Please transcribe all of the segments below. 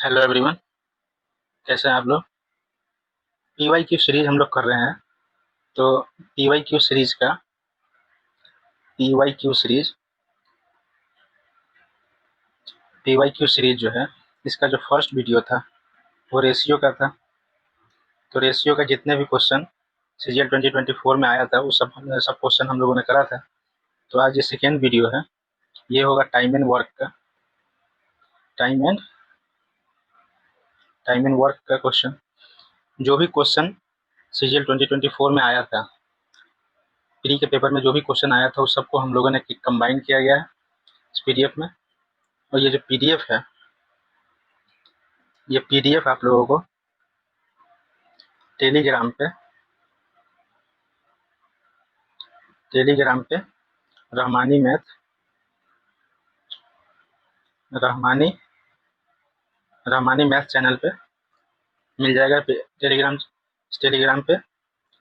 Hello everyone, कैसे हैं आप लोग। पीवाई क्यू सीरीज हम लोग कर रहे हैं। तो पीवाई क्यू सीरीज का PY Q series PY Q series जो है, इसका जो फर्स्ट वीडियो था वो रेशियो का था। तो रेशियो का जितने भी क्वेश्चन सीजीएल 2024 में आया था वो सब क्वेश्चन हम लोगों ने करा था। तो आज ये सेकेंड वीडियो है, ये होगा टाइम एंड वर्क का। Time and time and work का क्वेश्चन, जो भी क्वेश्चन सीजीएल 2024 में आया था, प्री के पेपर में जो भी क्वेश्चन आया था उस सबको हम लोगों ने कंबाइन किया गया है इस पीडीएफ में। और ये जो पीडीएफ है, ये पीडीएफ आप लोगों को टेलीग्राम पे Rahmani math Rahmani Rahmani math channel पे मिल जाएगा। टेलीग्राम टेलीग्राम पे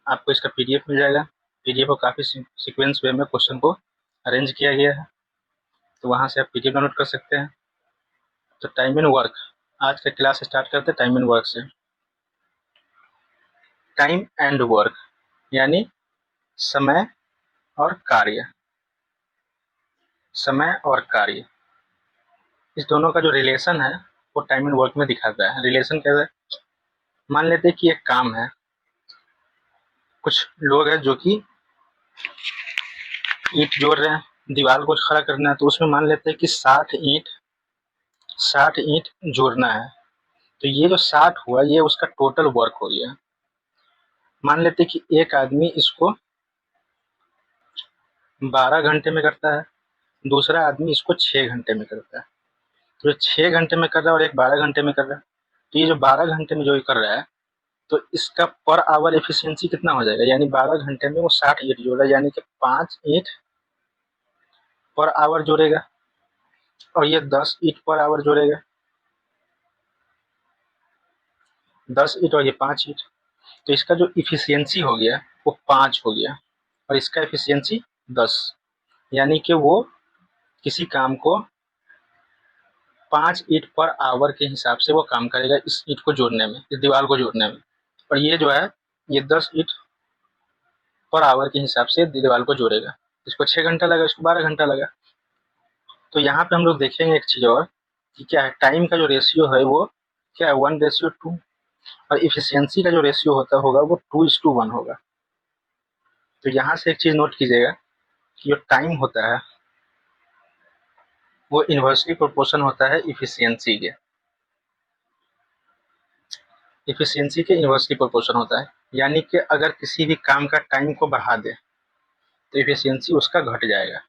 आपको इसका पीडीएफ मिल जाएगा। पीडीएफ को काफ़ी सीक्वेंस वे में क्वेश्चन को अरेंज किया गया है, तो वहाँ से आप पीडीएफ डाउनलोड कर सकते हैं। तो टाइम एंड वर्क, आज का क्लास स्टार्ट करते हैं टाइम एंड वर्क से। टाइम एंड वर्क यानी समय और कार्य। समय और कार्य, इस दोनों का जो रिलेशन है वो टाइम एंड वर्क में दिखाता है। रिलेशन कैसे, मान लेते हैं कि एक काम है, कुछ लोग हैं जो कि ईंट जोड़ रहे हैं, दीवार को खड़ा करना है, तो उसमें मान लेते हैं कि 60 ईंट जोड़ना है। तो ये जो 60 हुआ, ये उसका टोटल वर्क हो गया। मान लेते हैं कि एक आदमी इसको 12 घंटे में करता है, दूसरा आदमी इसको 6 घंटे में करता है। तो 6 घंटे में कर रहा है और एक 12 घंटे में कर रहा है। तो ये जो 12 घंटे में जो कर रहा है, तो इसका पर आवर एफिशिएंसी कितना हो जाएगा, यानी 12 घंटे में वो 60 ईंट जोड़ रहा है, यानी कि 5 ईंट पर आवर जोड़ेगा। और ये 10 ईंट पर आवर जोड़ेगा, 10 ईंट और ये 5 ईंट। तो इसका जो इफिशियंसी हो गया वो 5 हो गया और इसका इफिशियंसी 10, यानी कि वो किसी काम को 5 ईंट पर आवर के हिसाब से वो काम करेगा इस ईंट को जोड़ने में, इस दीवार को जोड़ने में। और ये जो है, ये 10 ईंट पर आवर के हिसाब से दीवार को जोड़ेगा। इसको 6 घंटा लगा, इसको 12 घंटा लगा। तो यहाँ पे हम लोग देखेंगे एक चीज और कि क्या है, टाइम का जो रेशियो है वो क्या है, 1:2। और इफिशियंसी का जो रेशियो होगा वो 2:1 होगा। तो यहाँ से एक चीज नोट कीजिएगा कि जो टाइम होता है वो इन्वर्सली प्रोपोर्शन होता है इफिशियंसी के। इफिशियंसी के इन्वर्सली प्रोपोर्शन होता है, यानी कि अगर किसी भी काम का टाइम को बढ़ा दे तो इफिशियंसी उसका घट जाएगा।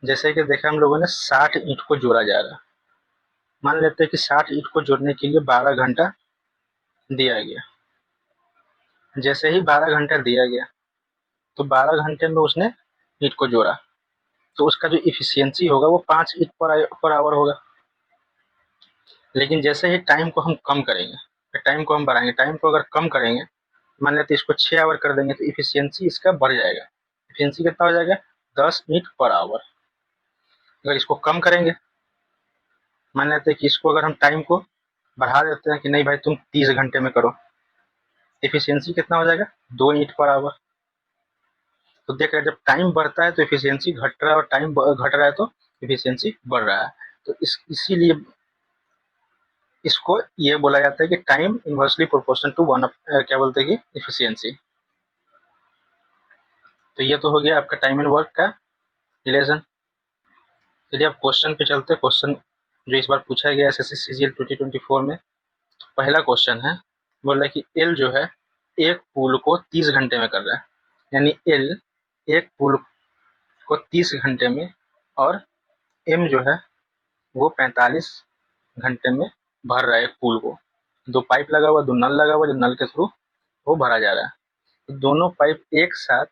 जैसे कि देखा हम लोगों ने 60 ईंट को जोड़ा जा रहा है, मान लेते हैं कि 60 ईंट को जोड़ने के लिए 12 घंटा दिया गया। जैसे ही 12 घंटा दिया गया तो 12 घंटे में उसने ईंट को जोड़ा, तो उसका जो इफिशियंसी होगा वो 5 ईंट पर आवर होगा। लेकिन जैसे ही टाइम को हम कम करेंगे, टाइम को हम बढ़ाएंगे, टाइम को अगर कम करेंगे, मान लेते इसको 6 आवर कर देंगे, तो इफिशियंसी इसका बढ़ जाएगा। इफिशियंसी कितना हो जाएगा, 10 ईंट पर आवर। अगर इसको कम करेंगे, मान लेते हैं कि इसको अगर हम टाइम को बढ़ा देते हैं कि नहीं भाई तुम 30 घंटे में करो, इफिशियंसी कितना हो जाएगा, 2 ईंट पर आवर। तो देख रहे हैं, जब टाइम बढ़ता है तो इफिशियंसी घट रहा है और टाइम घट रहा है तो इफिशियंसी बढ़ रहा है। तो इसीलिए इसको ये बोला जाता है कि time inversely proportional to one of क्या बोलते हैं कि इफिशियंसी। तो ये तो हो गया आपका टाइम एंड वर्क का रिलेशन। चलिए अब क्वेश्चन पे चलते हैं। क्वेश्चन जो इस बार पूछा गया एसएससी सीजीएल 2024 में, पहला क्वेश्चन है, बोल रहा है कि एल जो है एक पुल को 30 घंटे में कर रहा है, यानी एल एक पुल को 30 घंटे में, और एम जो है वो 45 घंटे में भर रहा है एक पुल को। दो पाइप लगा हुआ, दो नल लगा हुआ, जो नल के थ्रू वो भरा जा रहा है। तो दोनों पाइप एक साथ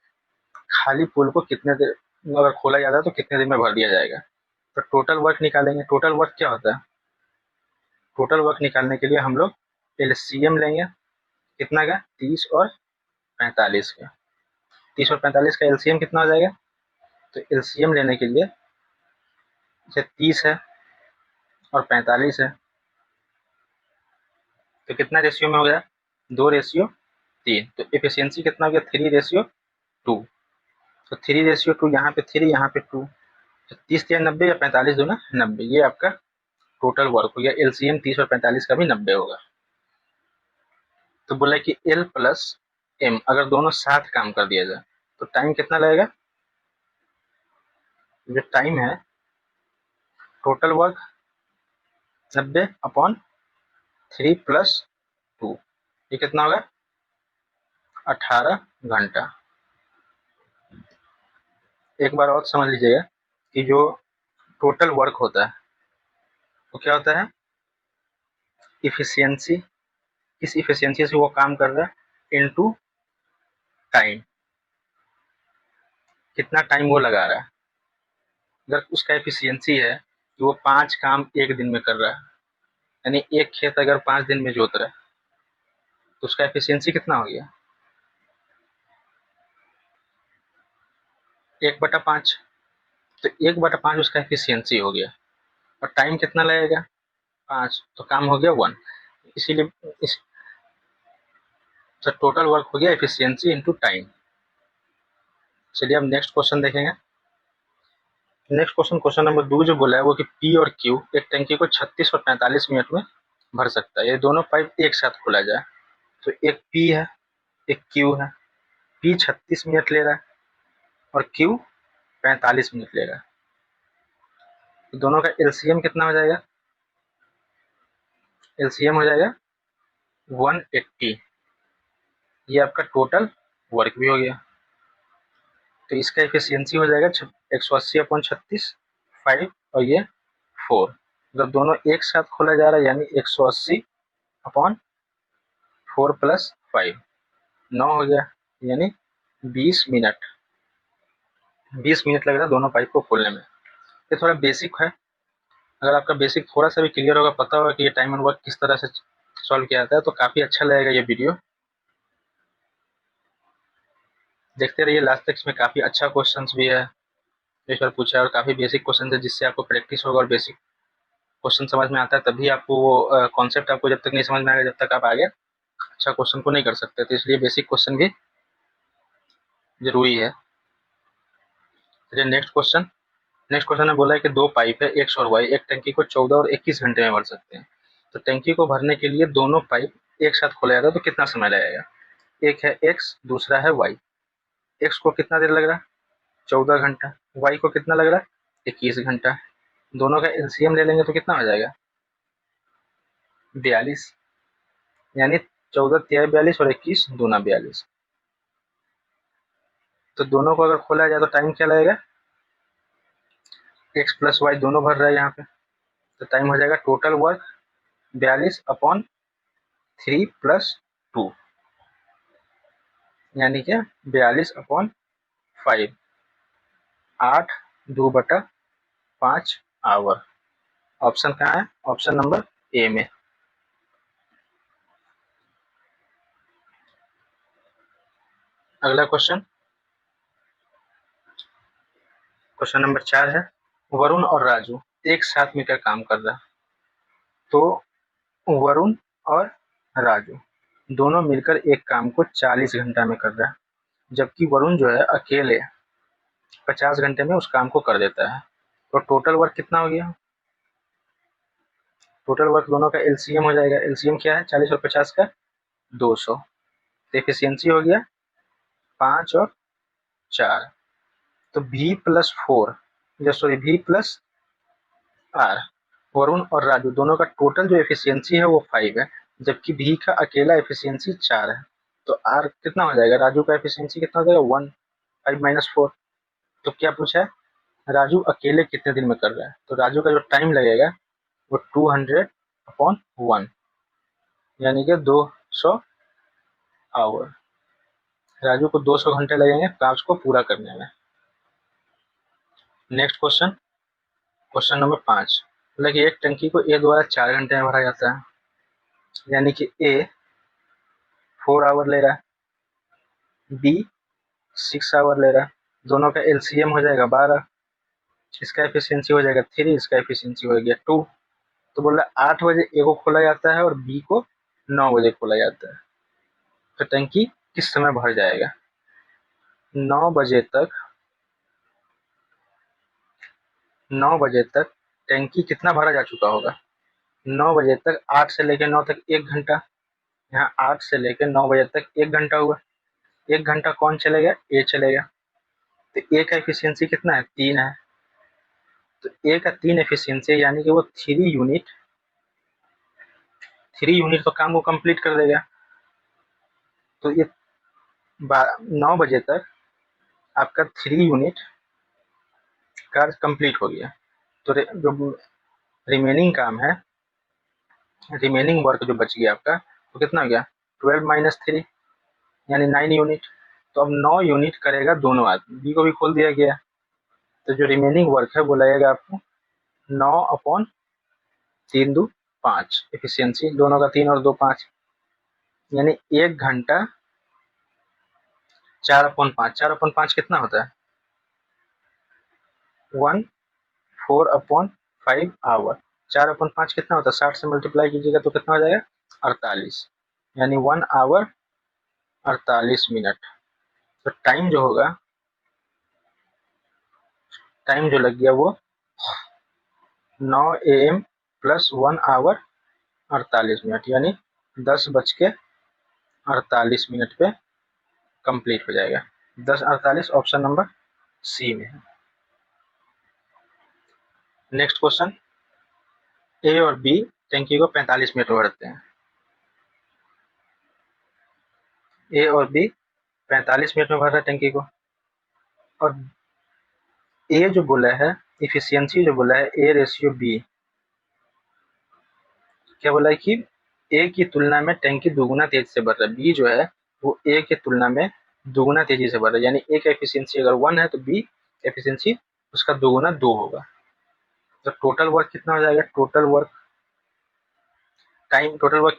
खाली पुल को कितने देर, अगर खोला जाता है तो कितने देर में भर दिया जाएगा। तो टोटल वर्क निकालेंगे। टोटल वर्क क्या होता है, टोटल वर्क निकालने के लिए हम लोग एलसीएम लेंगे, कितना का, 30 और 45 का। 30 और 45 का एलसीएम कितना हो जाएगा, तो एलसीएम लेने के लिए जैसे 30 है और 45 है, तो कितना रेशियो में हो गया, 2:3। तो एफिशिएंसी कितना हो गया, 3:2। तो 3:2, यहाँ पे 3, यहाँ पे 2, 30 या 90 या 45 दो ना 90, ये आपका टोटल वर्क हो गया। एलसीएम 30 और 45 का भी 90 होगा। तो बोला कि एल प्लस एम अगर दोनों साथ काम कर दिया जाए तो टाइम कितना लगेगा, जो टाइम है टोटल वर्क 90/3 + 2, ये कितना होगा, 18 घंटा। एक बार और समझ लीजिएगा कि जो टोटल वर्क होता है वो क्या होता है, इफिशियंसी, किस इफिशियंसी से वो काम कर रहा है इनटू टाइम, कितना टाइम वो लगा रहा है। अगर उसका एफिशिएंसी है कि वो 5 काम एक दिन में कर रहा है, यानी एक खेत अगर 5 दिन में जोत रहा है तो उसका एफिशिएंसी कितना हो गया, 1/5। तो 1/5 उसका एफिशिएंसी हो गया और टाइम कितना लगेगा, 5, तो काम हो गया 1। इसीलिए इस टोटल वर्क हो गया एफिशिएंसी इनटू टाइम। चलिए अब नेक्स्ट क्वेश्चन देखेंगे। नेक्स्ट क्वेश्चन नंबर 2 जो बोला है वो कि पी और क्यू एक टंकी को 36 और 45 मिनट में भर सकता है। ये दोनों पाइप एक साथ खोला जाए तो एक पी है एक क्यू है। पी 36 मिनट ले रहा है और क्यू 45 मिनट ले रहा है। तो दोनों का एलसीएम कितना हो जाएगा, एलसीएम हो जाएगा 180। ये आपका टोटल वर्क भी हो गया। तो इसका एफिशिएंसी हो जाएगा 180/36, 5 और ये 4। जब दोनों एक साथ खोला जा रहा है यानी 180/4 + 5, 9 हो गया, यानी 20 मिनट। 20 मिनट लग रहा है दोनों पाइप को खोलने में। ये थोड़ा बेसिक है, अगर आपका बेसिक थोड़ा सा भी क्लियर होगा, पता होगा कि ये टाइम एंड वर्क किस तरह से सॉल्व किया जाता है, तो काफ़ी अच्छा लगेगा ये वीडियो। देखते रहिए लास्ट तक, इसमें काफ़ी अच्छा क्वेश्चन भी है इस बार पूछा है और काफ़ी बेसिक क्वेश्चन है जिससे आपको प्रैक्टिस होगा और बेसिक क्वेश्चन समझ में आता है तभी आपको वो कॉन्सेप्ट आपको जब तक नहीं समझ में आएगा जब तक आप आगे अच्छा क्वेश्चन को नहीं कर सकते। तो इसलिए बेसिक क्वेश्चन भी जरूरी है। चलिए नेक्स्ट क्वेश्चन में बोला है कि दो पाइप है एक्स और वाई एक टंकी को 14 और 21 घंटे में भर सकते हैं। तो टंकी को भरने के लिए दोनों पाइप एक साथ खोला जाता है तो कितना समय लगेगा। एक है एक्स, दूसरा है वाई। एक्स को कितना देर लग रहा है, 14 घंटा। वाई को कितना लग रहा है, 21 घंटा। दोनों का एलसीएम ले लेंगे तो कितना हो जाएगा, 42, यानी 14 तिहाई 42 और 21 दूना 42। तो दोनों को अगर खोला जाए तो टाइम क्या लगेगा, एक्स प्लस वाई दोनों भर रहा है यहाँ पे, तो टाइम हो जाएगा टोटल वर्क 42/3 + 2, यानी कि 42/5, 8/2/5 आवर। ऑप्शन कहाँ है, ऑप्शन नंबर ए में। अगला क्वेश्चन नंबर 4 है, वरुण और राजू एक साथ मिलकर काम कर रहा है। तो वरुण और राजू दोनों मिलकर एक काम को 40 घंटा में कर रहा है, जबकि वरुण जो है अकेले 50 घंटे में उस काम को कर देता है। तो टोटल वर्क कितना हो गया, टोटल वर्क दोनों का एलसीएम हो जाएगा। एलसीएम क्या है, 40 और 50 का 200। तो एफिशिएंसी हो गया 5 और 4। तो V प्लस आर, वरुण और राजू दोनों का टोटल जो एफिशिएंसी है वो 5 है, जबकि V का अकेला एफिशिएंसी 4 है। तो आर कितना हो जाएगा, राजू का एफिशिएंसी कितना हो जाएगा, 1, 5 - 4। तो क्या पूछा है, राजू अकेले कितने दिन में कर रहा है। तो राजू का जो टाइम लगेगा वो 200/1, यानी कि 200 आवर। राजू को 200 घंटे लगेंगे टास्क को पूरा करने में। नेक्स्ट क्वेश्चन नंबर 5, मतलब कि एक टंकी को ए द्वारा 4 घंटे में भरा जाता है, यानी कि ए 4 आवर ले रहा है, बी 6 आवर ले रहा है। दोनों का एलसीएम हो जाएगा 12, इसका एफिशिएंसी हो जाएगा 3, इसका एफिशिएंसी हो गया 2। तो बोल रहा 8 बजे ए को खोला जाता है और बी को 9 बजे खोला जाता है, तो टंकी किस समय भर जाएगा? 9 बजे तक 9 बजे तक टंकी कितना भरा जा चुका होगा? 9 बजे तक 8 से लेकर 9 तक 1 घंटा, यहाँ 8 से लेकर 9 बजे तक 1 घंटा हुआ। 1 घंटा कौन चलेगा? ए चलेगा। तो ए का एफिशिएंसी कितना है? 3 है। तो ए का 3 एफिशिएंसी यानी कि वो 3 यूनिट तो काम को कंप्लीट कर देगा। तो ये 9 बजे तक आपका 3 यूनिट कार्य कंप्लीट हो गया। तो जो रिमेनिंग काम है, रिमेनिंग वर्क जो बच गया आपका, तो कितना हो गया? 12 माइनस 3 यानी 9 यूनिट। तो अब 9 यूनिट करेगा दोनों आदमी, बी को भी खोल दिया गया। तो जो रिमेनिंग वर्क है वो लगेगा आपको 9/3 दो 5, एफिशिएंसी दोनों का 3 और 2 5, यानी 1 घंटा 4/5। 4/5 कितना होता है? 14/5 आवर। 4/5 कितना होता है? 60 से मल्टीप्लाई कीजिएगा तो कितना हो जाएगा? 48, यानी 1 आवर 48 मिनट। तो टाइम जो होगा, टाइम जो लग गया वो 9 AM प्लस 1 आवर 48 मिनट, यानी 10:48 पे कंप्लीट हो जाएगा। 10:48 ऑप्शन नंबर सी में है। नेक्स्ट क्वेश्चन, ए और बी टंकी को 45 मिनट में भरते हैं। ए और बी 45 मिनट में भर रहा है टंकी को, और ए जो बोला है इफिशियंसी जो बोला है ए रेशियो बी, क्या बोला है कि ए की तुलना में टंकी दुगुना तेजी से बढ़ रहा है। बी जो है वो ए की तुलना में दुगुना तेजी से बढ़ रहा है, यानी ए का एफिशिएंसी अगर 1 है तो बी एफिशिएंसी उसका दुगुना 2 होगा। तो टोटल वर्क कितना हो जाएगा? टोटल वर्क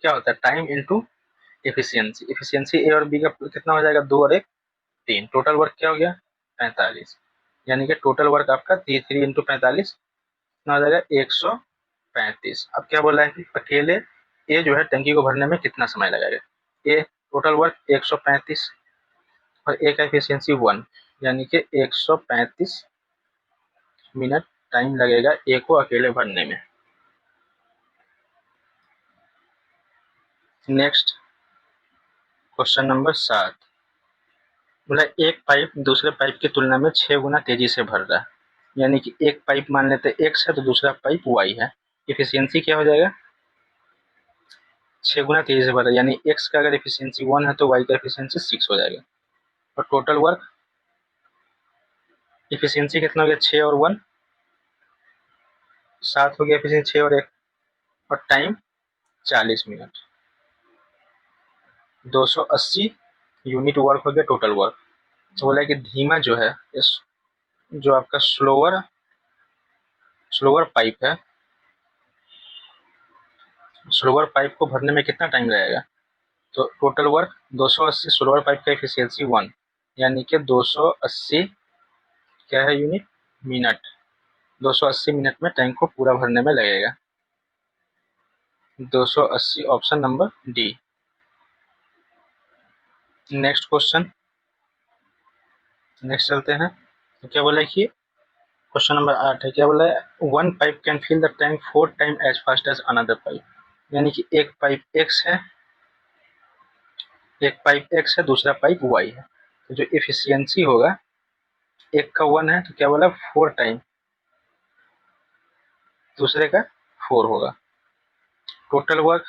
क्या होता है? Time into efficiency. एफिशिएंसी ए और बी का कितना हो जाएगा? 2 और 1 3। टोटल वर्क क्या हो गया? 45, यानी कि टोटल वर्क आपका 3 इंटू 45 कितना हो जाएगा? 135। अब क्या बोला है कि अकेले ए जो है टंकी को भरने में कितना समय लगेगा? ए टोटल वर्क 135 और ए का एफिशिएंसी 1, यानी कि 135 मिनट टाइम लगेगा ए को अकेले भरने में। नेक्स्ट क्वेश्चन नंबर 7, बोला एक पाइप दूसरे पाइप की तुलना में 6 गुना तेजी से भर रहा है, यानी कि एक पाइप मान लेते हैं x है तो दूसरा पाइप y है। एफिशिएंसी क्या हो जाएगा? 6 गुना तेजी से भर रहा है, यानी x का अगर एफिशिएंसी 1 है तो y का एफिशिएंसी 6 हो जाएगा। और टोटल वर्क एफिशिएंसी कितना हो गया? 6 और 1 7 हो गया एफिशिएंसी, 6 और 1, और टाइम 40 मिनट। 280 यूनिट वर्क हो गया टोटल वर्क। तो बोला कि धीमा जो है इस जो आपका स्लोअर पाइप है, स्लोअर पाइप को भरने में कितना टाइम लगेगा? तो टोटल वर्क 280 स्लोअर पाइप का एफिशिएंसी 1, यानी कि 280 क्या है यूनिट? मिनट। 280 मिनट में टैंक को पूरा भरने में लगेगा। 280 option number D. Next question, next चलते हैं। तो क्या बोला है कि क्वेश्चन नंबर 8 है, क्या बोला है? 1 pipe can fill the tank 4 time as fast as another pipe, यानी कि एक पाइप x है, एक पाइप x है, दूसरा पाइप y है। तो जो एफिशिएंसी होगा, एक का 1 है तो क्या बोला? 4 टाइम, दूसरे का 4 होगा। Total work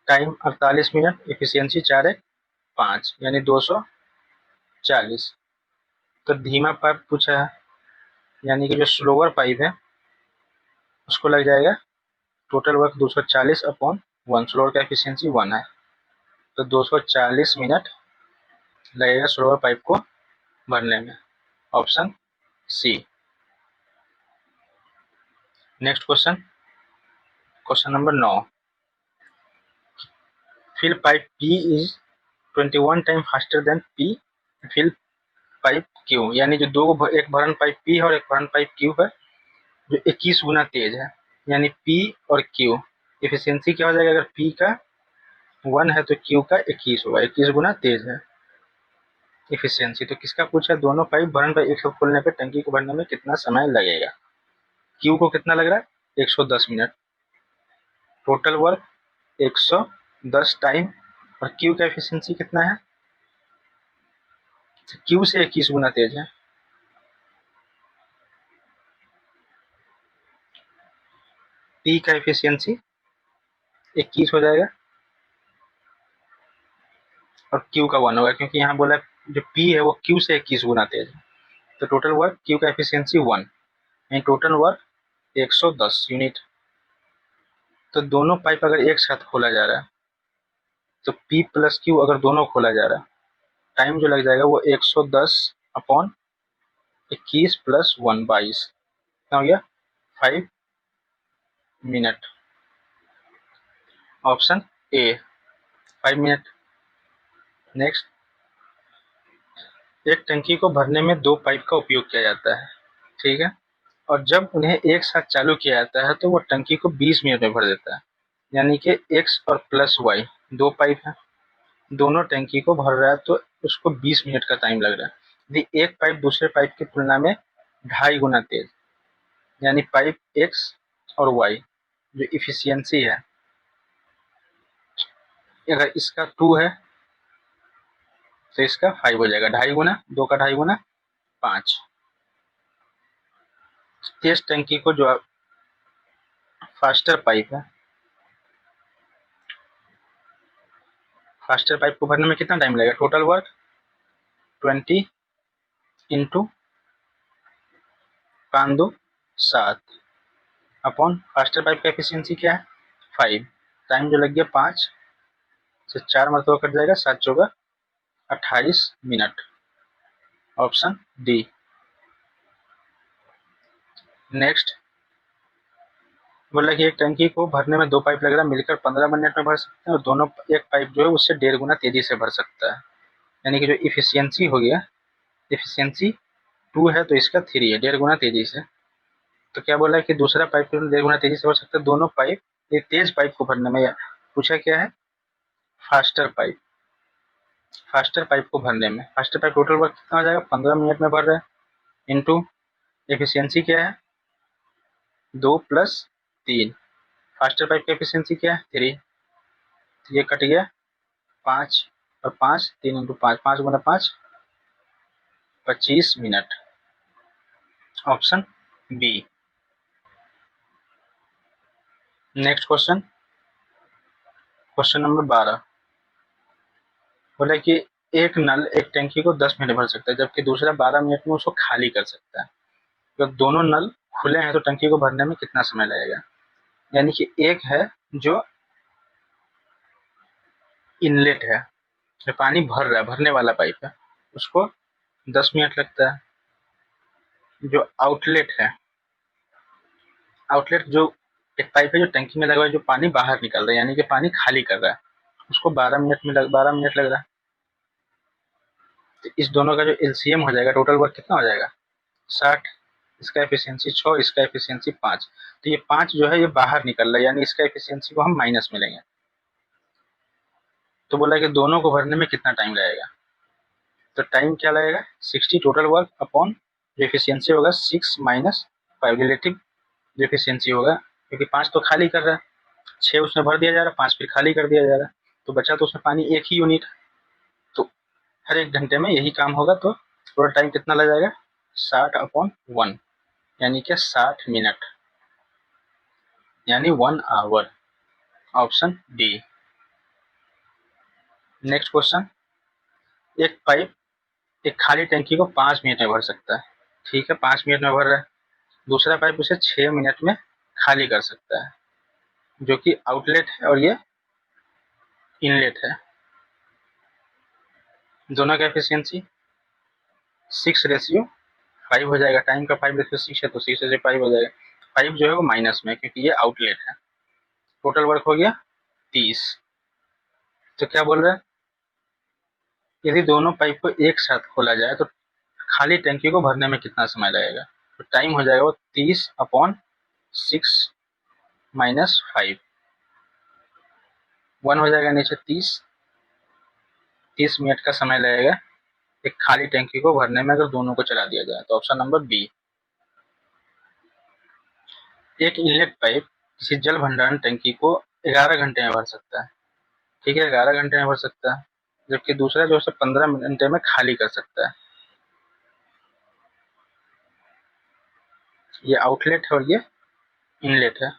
time 48 minute, efficiency 4 5, यानी 240। तो धीमा पाइप पूछा है, यानी कि जो स्लोअर पाइप है उसको लग जाएगा टोटल वर्क 240 अपॉन 1, स्लोअर का एफिशिएंसी 1 है, तो 240 मिनट लगेगा स्लोअर पाइप को भरने में। Option C. Next question, question number 9, fill pipe P is 21 time faster than P fill pipe Q, यानी जो दो एक भरन पाइप P है और एक भरन पाइप Q है जो 21 गुना तेज है, यानी P और Q इफिशियंसी क्या हो जाएगा, अगर P का 1 है तो Q का 21 होगा, 21 गुना तेज है इफिशियंसी। तो किसका पूछा, दोनों पाइप भरन पर एक साथ खोलने पर टंकी को भरने में कितना समय लगेगा। Q को कितना लग रहा है 110 मिनट, टोटल वर्क 110 टाइम, और Q का एफिशिएंसी कितना है, Q से 21 गुना तेज है। P का एफिशिएंसी 21 हो जाएगा और Q का 1 होगा, क्योंकि यहाँ बोला जो P है वो Q से 21 गुना तेज है। तो टोटल वर्क Q का एफिशिएंसी 1 यानी टोटल वर्क 110 यूनिट। तो दोनों पाइप अगर एक साथ खोला जा रहा है तो P प्लस Q अगर दोनों खोला जा रहा है, टाइम जो लग जाएगा वो 110 अपॉन 21 प्लस 1 22, क्या हो गया 5 minute. Option A 5 minute. Next, एक टंकी को भरने में 2 पाइप का उपयोग किया जाता है, ठीक है, और जब उन्हें एक साथ चालू किया जाता है तो वो टंकी को 20 मिनट में भर देता है, यानी कि x और प्लस y 2 पाइप है, दोनों टंकी को भर रहा है तो उसको 20 मिनट का टाइम लग रहा है। यदि एक पाइप दूसरे पाइप की तुलना में 2.5 गुना तेज, यानी पाइप x और y जो इफिशियंसी है, अगर इसका 2 है तो इसका 5 हो जाएगा, 2.5 गुना 2 का 2.5 गुना 5। तेज टंकी को जो फास्टर पाइप है, फास्टर पाइप को भरने में कितना टाइम लगेगा, total work 20 into 5 2 7 upon faster pipe का एफिशिएंसी क्या है 5, टाइम जो लग गया 5 से 4 मरतबा कट जाएगा, 7 चौका 28 मिनट। Option D. नेक्स्ट, बोला कि एक टंकी को भरने में 2 पाइप लग रहा है, मिलकर 15 मिनट में भर सकते हैं, और दोनों एक पाइप जो है उससे 1.5 गुना तेजी से भर सकता है, यानी कि जो इफिशियंसी हो गया, इफिशियंसी 2 है तो इसका 3 है, 1.5 गुना तेजी से। तो क्या बोला है कि दूसरा पाइप 1.5 गुना तेजी से भर सकता है, दोनों पाइप, एक तेज पाइप को भरने में पूछा क्या है, फास्टर पाइप, फास्टर पाइप को भरने में, फास्टर पाइप टोटल वर्क कितना हो जाएगा 15 मिनट में भर रहा है, इंटू एफिशिएंसी क्या है 2 प्लस 3, फास्टर पाइप की एफिशिएंसी क्या है 3, तो ये कट गया 5 और 5, 3 इंटू 5, 5 गुना 5 25 minute. Option B. Next question, question number 12, बोला कि एक नल एक टंकी को 10 मिनट भर सकता है, जबकि दूसरा 12 मिनट में उसको खाली कर सकता है। जब दोनों नल खुले हैं तो टंकी को भरने में कितना समय लगेगा, यानी कि एक है जो इनलेट है, जो पानी भर रहा है, भरने वाला पाइप है, उसको 10 मिनट लगता है। जो आउटलेट है, आउटलेट जो एक पाइप है जो टंकी में लगा हुआ है, जो पानी बाहर निकल रहा है, यानी कि पानी खाली कर रहा है, उसको 12 मिनट लग रहा है। तो इस दोनों का जो एलसीएम हो जाएगा, टोटल वर्क कितना हो जाएगा 60, इसका एफिशिएंसी 6, इसका एफिशिएंसी 5, तो ये 5 जो है ये बाहर निकल रहा है, यानी इसका एफिशिएंसी को हम माइनस में लेंगे। तो बोला कि दोनों को भरने में कितना टाइम लगेगा, तो टाइम क्या लगेगा 60 टोटल वर्क अपॉन जो एफिशिएंसी होगा 6 माइनस 5 रिलेटिव जो एफिशिएंसी होगा, क्योंकि 5 तो खाली कर रहा है, 6 उसमें भर दिया जा रहा है, 5 फिर खाली कर दिया जा रहा है, तो बचा तो उसमें पानी एक ही यूनिट, तो हर 1 घंटे में यही काम होगा, तो टोटल टाइम कितना लग जाएगा 60 अपॉन 1, यानी कि 60 मिनट, यानी 1 hour. Option D. Next question, एक पाइप एक खाली टंकी को 5 मिनट में भर सकता है, ठीक है, 5 मिनट में भर रहा है, दूसरा पाइप उसे 6 मिनट में खाली कर सकता है, जो कि आउटलेट है और ये इनलेट है। दोनों का एफिशिएंसी 6:5 हो जाएगा, टाइम का 5:6 है तो 6:5 हो जाएगा, 5 जो है वो माइनस में, क्योंकि ये आउटलेट है। टोटल वर्क हो गया 30। तो क्या बोल रहा है, यदि दोनों पाइप को एक साथ खोला जाए तो खाली टंकी को भरने में कितना समय लगेगा, तो टाइम हो जाएगा वो 30 अपॉन 6 माइनस 5, 1 हो जाएगा नीचे 30 मिनट का समय लगेगा एक खाली टंकी को भरने में अगर दोनों को चला दिया जाए। तो ऑप्शन नंबर बी। एक इनलेट पाइप किसी जल भंडारण टंकी को 11 घंटे में भर सकता है। ठीक है, 11 घंटे में भर सकता है, जबकि दूसरा जो है 15 घंटे में खाली कर सकता है। ये आउटलेट है और ये इनलेट है।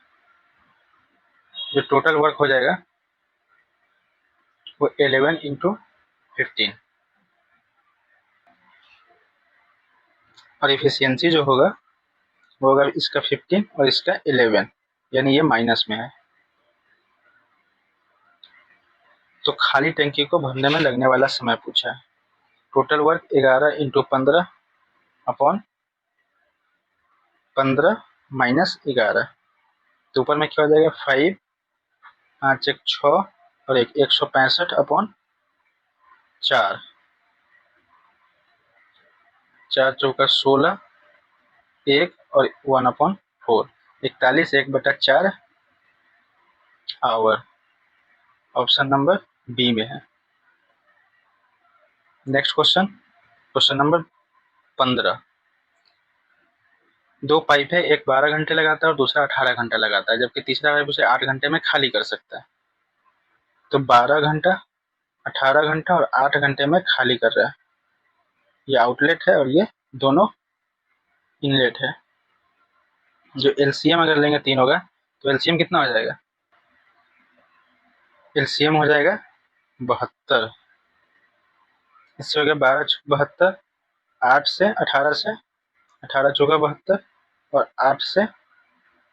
जो टोटल वर्क हो जाएगा वो 11 इंटू 15 और इफिशियंसी जो होगा वो होगा इसका 15 और इसका 11, यानी ये माइनस में है। तो खाली टंकी को भरने में लगने वाला समय पूछा है। Total work 11 into 15 upon 15 minus 11। तो ऊपर में क्या हो जाएगा 5, 5 एक 6 और एक 165 अपॉन 4, 4 चौका 16, 1 और 1 upon 4, 41 1/4 hour. Option number B में है। Next question, question number 15। दो पाइप है, एक 12 घंटे लगाता है और दूसरा 18 घंटा लगाता है, जबकि तीसरा पाइप उसे 8 घंटे में खाली कर सकता है। तो 12 घंटा, 18 घंटा और 8 घंटे में खाली कर रहा है। ये आउटलेट है और ये दोनों इनलेट है। जो एलसीएम अगर लेंगे तीनों का, तो एलसीएम कितना हो जाएगा? एलसीएम हो जाएगा 72। इससे हो गया 12 72, 8 से 18 से 18 चौका 72 और 8 से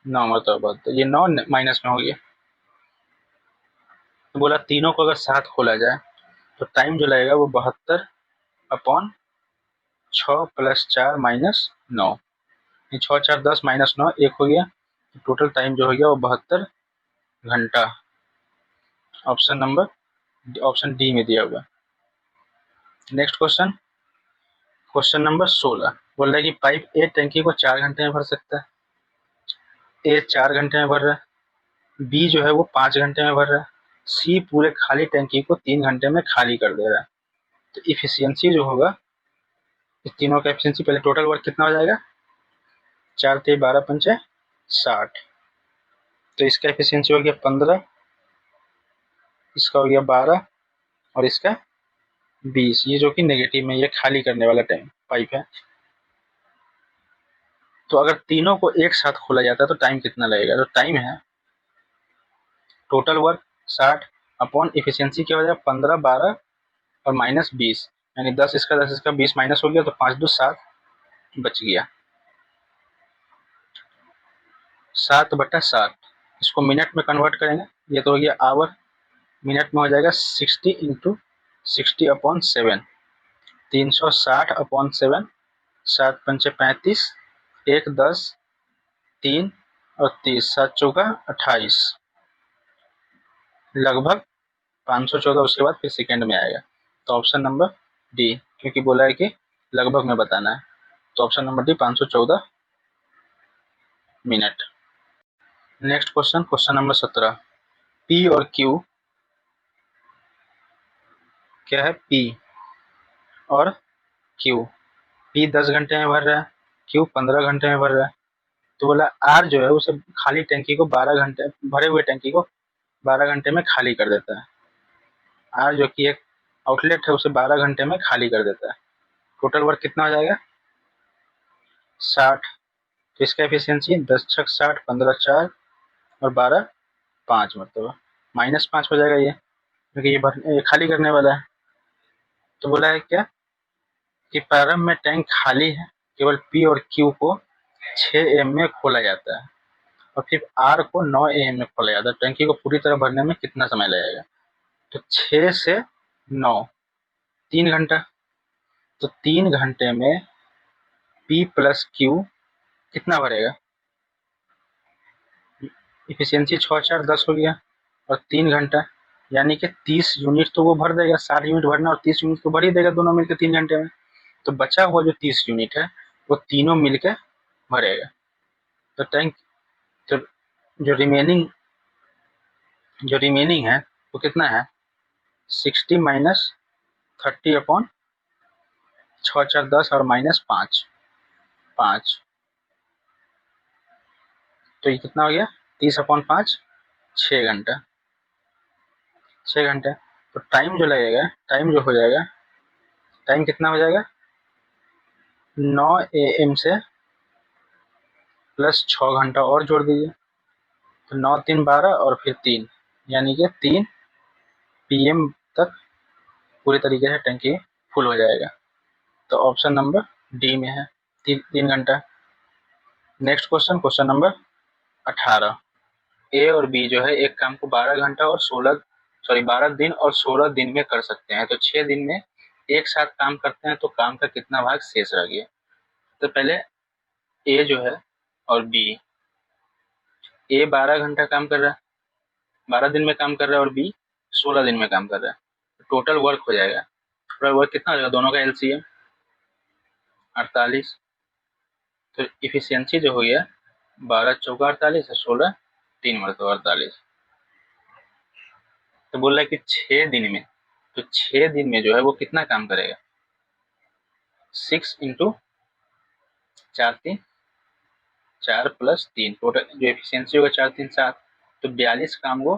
9 मतलब 72, ये 9 माइनस में हो गया। तो बोला तीनों को अगर साथ खोला जाए तो टाइम जो लगेगा वो 72 अपॉन 6 प्लस 4 माइनस 9, 6 4 10 माइनस 9 1 हो गया। टोटल टाइम जो हो गया वो 72 घंटा। ऑप्शन डी में दिया हुआ। नेक्स्ट क्वेश्चन, क्वेश्चन नंबर 16 बोल रहा है कि पाइप ए टंकी को 4 घंटे में भर सकता है। ए 4 घंटे में भर रहा है, बी जो है वो 5 घंटे में भर रहा है, सी पूरे खाली टंकी को 3 घंटे में खाली कर दे रहा है। तो इफिशियंसी जो होगा इस तीनों का एफिशिएंसी, पहले टोटल वर्क कितना हो जाएगा 4 × 12 × 5 = 60। तो इसका एफिशिएंसी हो गया 15, इसका हो गया 12 और इसका 20। ये जो कि नेगेटिव में ये खाली करने वाला टाइम पाइप है। तो अगर तीनों को एक साथ खोला जाता है तो टाइम कितना लगेगा? तो टाइम है टोटल वर्क 60 अपॉन इफिशियंसी क्या हो जाएगा 15 12 और माइनस 20, यानी 10 इसका 10 इसका 20 माइनस हो गया, तो 5 2 7 बच गया। 7/7 इसको मिनट में कन्वर्ट करेंगे, ये तो हो गया आवर, मिनट में हो जाएगा 60 × 60 अपॉन 7, 360 अपॉन 7, 7 पंचे 35, 1 10 3 और 30, 7 चौका 28, लगभग 514। उसके बाद फिर सेकेंड में आएगा। तो ऑप्शन नंबर डी, क्योंकि बोला है कि लगभग में बताना है, तो option number D 514 minute. Next question, question number 17। P और क्यू क्या है? पी और क्यू, पी 10 घंटे में भर रहा है, क्यू 15 घंटे में भर रहा है। तो बोला आर जो है उसे खाली टंकी को 12 घंटे, भरे हुए टंकी को 12 घंटे में खाली कर देता है। आर जो कि एक आउटलेट है उसे 12 घंटे में खाली कर देता है। टोटल वर्क कितना हो जाएगा 60। तो इसका एफिशिएंसी 10 6 60, 15 4 और 12 5, मतलब -5 हो जाएगा ये, क्योंकि ये खाली करने वाला है। तो बोला है क्या कि प्रारंभ में टैंक खाली है, केवल पी और क्यू को 6 AM में खोला जाता है और फिर आर को 9 AM में खोला जाता है। टंकी को पूरी तरह भरने में कितना समय लगेगा? तो 6 से 9 3 घंटा। तो 3 घंटे में पी प्लस क्यू कितना भरेगा? इफिशियंसी 6 4 10 हो गया और 3 घंटा, यानी कि 30 यूनिट तो वो भर देगा। 60 यूनिट भरना और 30 यूनिट तो भर ही देगा दोनों मिलकर 3 घंटे में। तो बचा हुआ जो 30 यूनिट है वो तीनों मिलकर भरेगा। तो टैंक, तो जो रिमेनिंग है वो कितना है 60 माइनस 30 अपॉन 6 4 10 और माइनस 5 5, तो ये कितना हो गया 30 अपॉन 5 6 घंटा 6 घंटे। तो टाइम जो लगेगा, टाइम जो हो जाएगा, टाइम कितना हो जाएगा 9 AM से प्लस 6 घंटा और जोड़ दीजिए, तो 9 3 12 और फिर 3, यानी कि 3 PM तक पूरी तरीके से टंकी फुल हो जाएगा। तो ऑप्शन नंबर डी में है 3 घंटा। Next question, question number 18। ए और बी जो है एक काम को 12 घंटा और 12 दिन और 16 दिन में कर सकते हैं, तो 6 दिन में एक साथ काम करते हैं, तो काम का कितना भाग शेष रह गया। तो पहले ए जो है और बी, ए 12 घंटा काम कर रहा है, 12 दिन में काम कर रहा है, और बी 16 दिन में काम कर रहा है। टोटल वर्क हो जाएगा, टोटल वर्क कितना हो जाएगा, दोनों का LCM 48। तो इफिशियंसी जो हो गया 12 चौका 48 और 16 3 मरतबा 48। तो बोल रहा है कि 6 दिन में, तो 6 दिन में जो है वो कितना काम करेगा 6 इंटू 4 3 4 प्लस 3, टोटल जो एफिशिएंसी होगा 4 3 7, तो 42 काम वो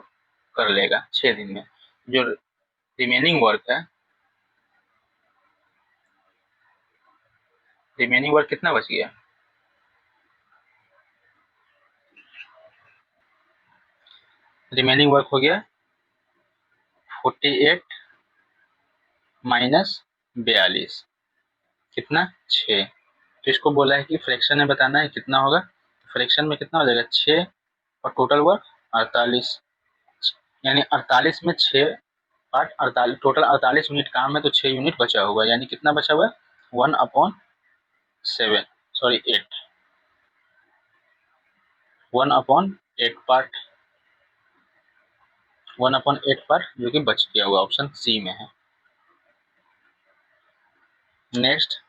कर लेगा 6 दिन में। जो रिमेनिंग वर्क है, रिमेनिंग वर्क कितना बच गया, रिमेनिंग वर्क हो गया 48 माइनस 42, कितना 6। तो इसको बोला है कि फ्रैक्शन में बताना है कितना होगा, फ्रैक्शन में कितना हो जाएगा 6 और टोटल वर्क 48, यानी 48 में 6 पार्ट 48, टोटल 48 यूनिट काम है, तो 6 यूनिट बचा हुआ है, यानी कितना बचा हुआ है 1/7, सॉरी 8, 1/8 पार्ट, 1/8 पार्ट जो कि बच गया हुआ, ऑप्शन सी में है। नेक्स्ट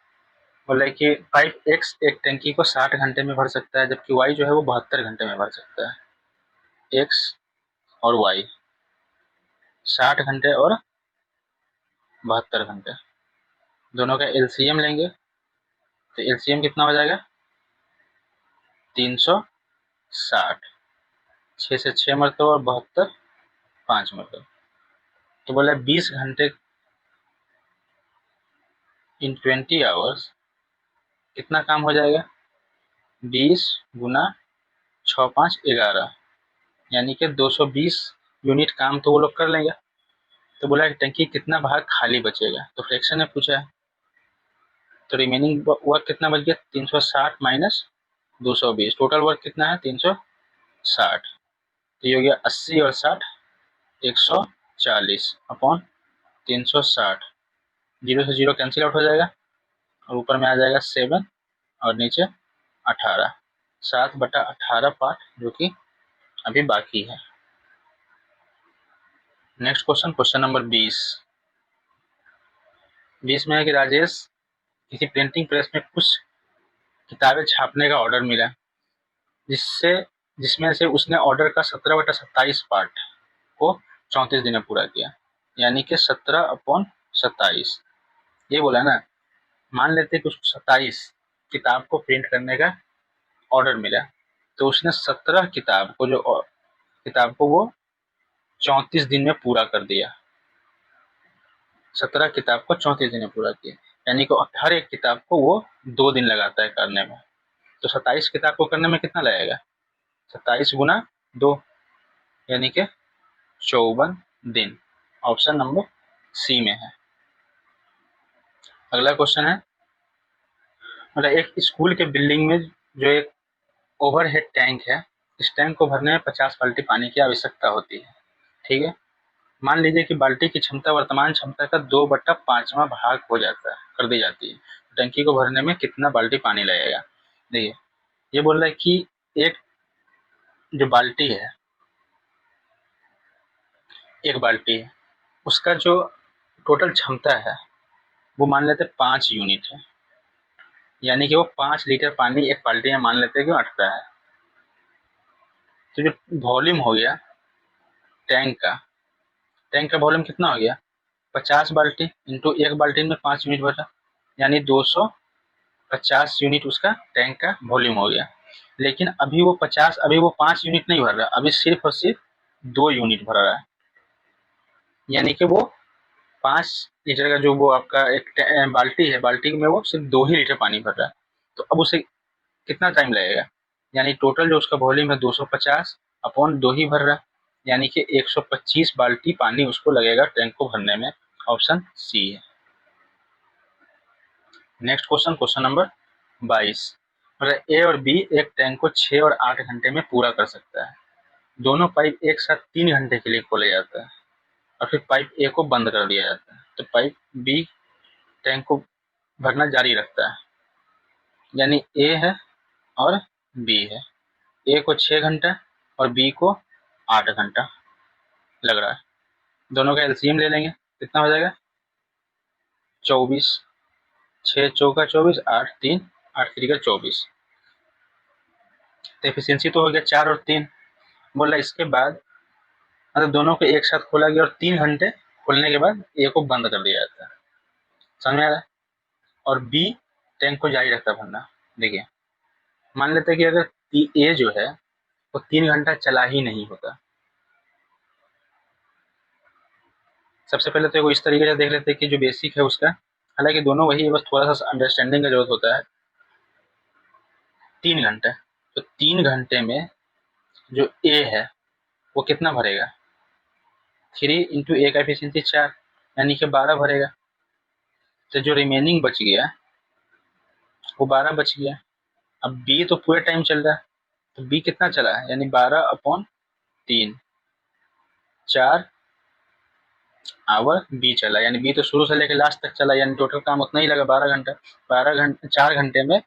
बोला कि 5x एक टंकी को 60 घंटे में भर सकता है, जबकि y जो है वो 72 घंटे में भर सकता है। x और y 60 घंटे और 72 घंटे, दोनों का LCM लेंगे, तो LCM कितना हो जाएगा 360, 6 से 6 मरतबा और 72 5 मरतबा। तो बोला 20 घंटे इन 20 आवर्स कितना काम हो जाएगा 20 गुना 6 5 11, यानी कि 220 यूनिट काम तो वो लोग कर लेंगे। तो बोला कि टंकी कितना भाग खाली बचेगा, तो फ्रैक्शन में पूछा है, तो रिमेनिंग वर्क कितना बच गया 360 माइनस 220, टोटल वर्क कितना है 360, तो ये हो गया 80 और 60 140 अपॉन 360, 0 से 0 कैंसिल आउट हो जाएगा और ऊपर में आ जाएगा 7 और नीचे 18, 7/18 पार्ट जो कि अभी बाकी है। नेक्स्ट क्वेश्चन, क्वेश्चन नंबर 20 में है कि राजेश किसी प्रिंटिंग प्रेस में कुछ किताबें छापने का ऑर्डर मिला, जिसमें से उसने ऑर्डर का 17/27 पार्ट को 34 दिन में पूरा किया, यानी कि 17/27। ये बोला ना, मान लेते कि उसको 27 किताब को प्रिंट करने का ऑर्डर मिला, तो उसने 17 किताब को वो 34 दिन में पूरा कर दिया, 17 किताब को 34 दिन में पूरा किया, यानी कि हर एक किताब को वो 2 दिन लगाता है करने में। तो 27 किताब को करने में कितना लगेगा 27 गुना 2, यानी कि 54 दिन, ऑप्शन नंबर सी में है। अगला क्वेश्चन है, मतलब एक स्कूल के बिल्डिंग में जो एक ओवरहेड टैंक है, इस टैंक को भरने में 50 बाल्टी पानी की आवश्यकता होती है, ठीक है। मान लीजिए कि बाल्टी की क्षमता वर्तमान क्षमता का 2/5वां भाग हो जाता है, कर दी जाती है, टंकी को भरने में कितना बाल्टी पानी लगेगा। देखिए ये बोल रहा है कि एक जो बाल्टी है, एक बाल्टी है, उसका जो टोटल क्षमता है वो मान लेते 5 यूनिट है, यानी कि वो 5 लीटर पानी एक बाल्टी में मान लेते हैं कि अटता है। तो जो वॉल्यूम हो गया टैंक का टैंक का वॉल्यूम कितना हो गया, 50 बाल्टी इंटू एक बाल्टी में 5 यूनिट भर रहा, यानी 250 यूनिट उसका टैंक का वॉल्यूम हो गया। लेकिन अभी वो 5 यूनिट नहीं भर रहा, अभी सिर्फ और सिर्फ 2 यूनिट भर रहा है, यानी कि वो 5 लीटर का जो वो आपका एक बाल्टी है, बाल्टी में वो सिर्फ 2 ही लीटर पानी भर रहा है। तो अब उसे कितना टाइम लगेगा, यानी टोटल जो उसका वॉल्यूम है 250 अपॉन 2 ही भर रहा है, यानी कि 125 बाल्टी पानी उसको लगेगा टैंक को भरने में। ऑप्शन सी है। Next question, question number 22। मतलब ए और बी एक टैंक को 6 और 8 घंटे में पूरा कर सकता है। दोनों पाइप एक साथ 3 घंटे के लिए खोले जाता है और फिर पाइप ए को बंद कर दिया जाता है, तो पाइप बी टैंक को भरना जारी रखता है, यानी ए है और बी है। ए को 6 घंटा और बी को 8 घंटा लग रहा है। दोनों का एलसीएम ले लेंगे, कितना हो जाएगा 24, 6 चौका 24, 8 3, 8 3 का 24। तो एफिशिएंसी तो हो गया 4 और 3। बोला इसके बाद मतलब दोनों को एक साथ खोला गया और 3 घंटे खोलने के बाद ए को बंद कर दिया जाता है, समझ में आ रहा है। और बी टैंक को जारी रखता भरना। देखिए मान लेते हैं कि अगर ए जो है वो 3 घंटा चला ही नहीं होता। सबसे पहले तो इस तरीके से देख लेते हैं कि जो बेसिक है उसका, हालांकि दोनों वही है, बस थोड़ा सा अंडरस्टैंडिंग का जरूरत होता है। 3 घंटे, तो 3 घंटे में जो ए है वो कितना भरेगा, 3 इंटू ए का एफिशिएंसी 4, यानी कि 12 भरेगा। तो जो रिमेनिंग बच गया वो 12 बच गया। अब बी तो पूरे टाइम चल रहा है, तो बी कितना चला है, यानी 12 अपॉन 3, 4 आवर बी चला, यानी बी तो शुरू से लेकर लास्ट तक चला, यानी टोटल काम उतना ही लगा 12 घंटा। 4 घंटे में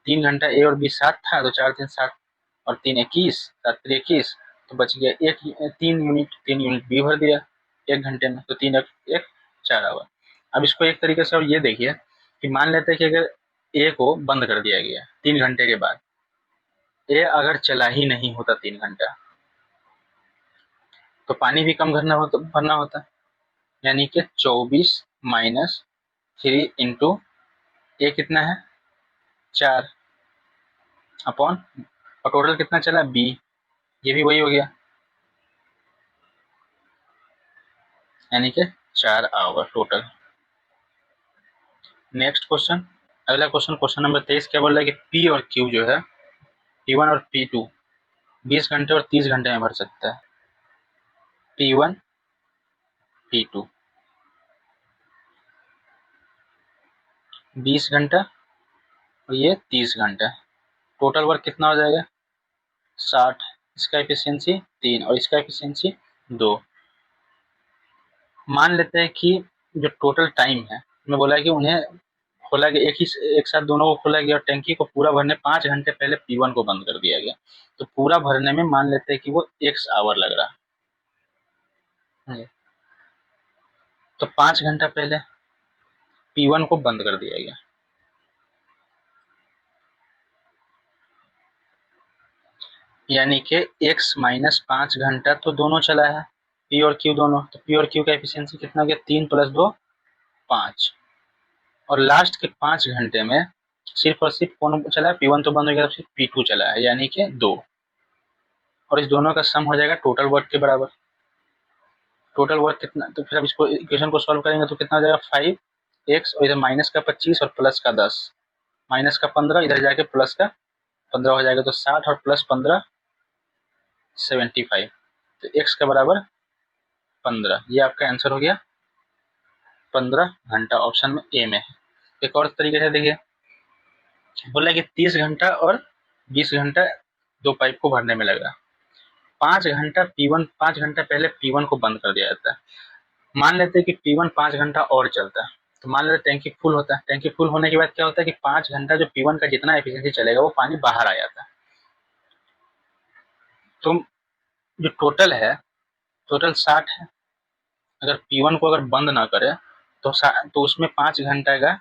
3 घंटा ए और बी 7 था, तो 4 3 7 और 3 21, 7 3 21, तो बच गया 3 यूनिट बी भर दिया 1 घंटे में, तो 3 1 4 आवर। अब इसको एक तरीके से और ये देखिए कि मान लेते हैं कि अगर ए को बंद कर दिया गया 3 घंटे के बाद, ए अगर चला ही नहीं होता 3 घंटा, तो पानी भी कम भरना होता, यानी कि 24 माइनस 3 इंटू ए कितना है 4 अपॉन, और टोटल कितना चला बी, ये भी वही हो गया, यानी कि 4 आवर टोटल। नेक्स्ट क्वेश्चन, अगला क्वेश्चन, क्वेश्चन नंबर 23 क्या बोल रहा है कि पी और क्यू जो है, P1 और P2 20 घंटे और 30 घंटे में भर सकता है। P1 P2 20 घंटा और ये 30 घंटा, टोटल वर्क कितना हो जाएगा 60, इसका एफिशिएंसी 3 और इसका एफिशिएंसी 2। मान लेते हैं कि जो टोटल टाइम है, मैं बोला कि उन्हें खोला गया एक साथ दोनों को खोला गया और टैंकी को पूरा भरने 5 घंटे पहले P1 को बंद कर दिया गया, तो पूरा भरने में मान लेते हैं कि वो X आवर लग रहा है, तो 5 घंटा पहले P1 को बंद कर दिया गया, यानी कि x माइनस 5 घंटा तो दोनों चला है, P और Q दोनों, तो P और Q का एफिशिएंसी कितना गया 3 + 2 5, और लास्ट के 5 घंटे में सिर्फ और सिर्फ कौन चला है, P1 तो बंद हो गया, सिर्फ P2 चला है, यानी कि 2, और इस दोनों का सम हो जाएगा टोटल वर्क के बराबर। टोटल वर्क कितना, तो फिर अब इसको इक्वेशन को सॉल्व करेंगे तो कितना हो जाएगा 5x और इधर माइनस का 25 और प्लस का 10, माइनस का 15 इधर जाके प्लस का 15 हो जाएगा, तो 60 और प्लस 15 75, तो x का बराबर 15, ये आपका आंसर हो गया 15 घंटा, ऑप्शन में ए में है। एक और तरीके से देखिए, बोला कि 30 घंटा और 20 घंटा दो पाइप को भरने में लगा, 5 घंटा पहले P1 को बंद कर दिया जाता है। मान लेते हैं कि P1 5 घंटा और चलता है, तो मान लेते टैंकी फुल होता है, टैंकी फुल होने के बाद क्या होता है कि 5 घंटा जो P1 का जितना एफिशिएंसी चलेगा वो पानी बाहर आ जाता है, तो जो टोटल है टोटल 60 है। अगर P1 को अगर बंद ना करे तो उसमें 5 घंटा का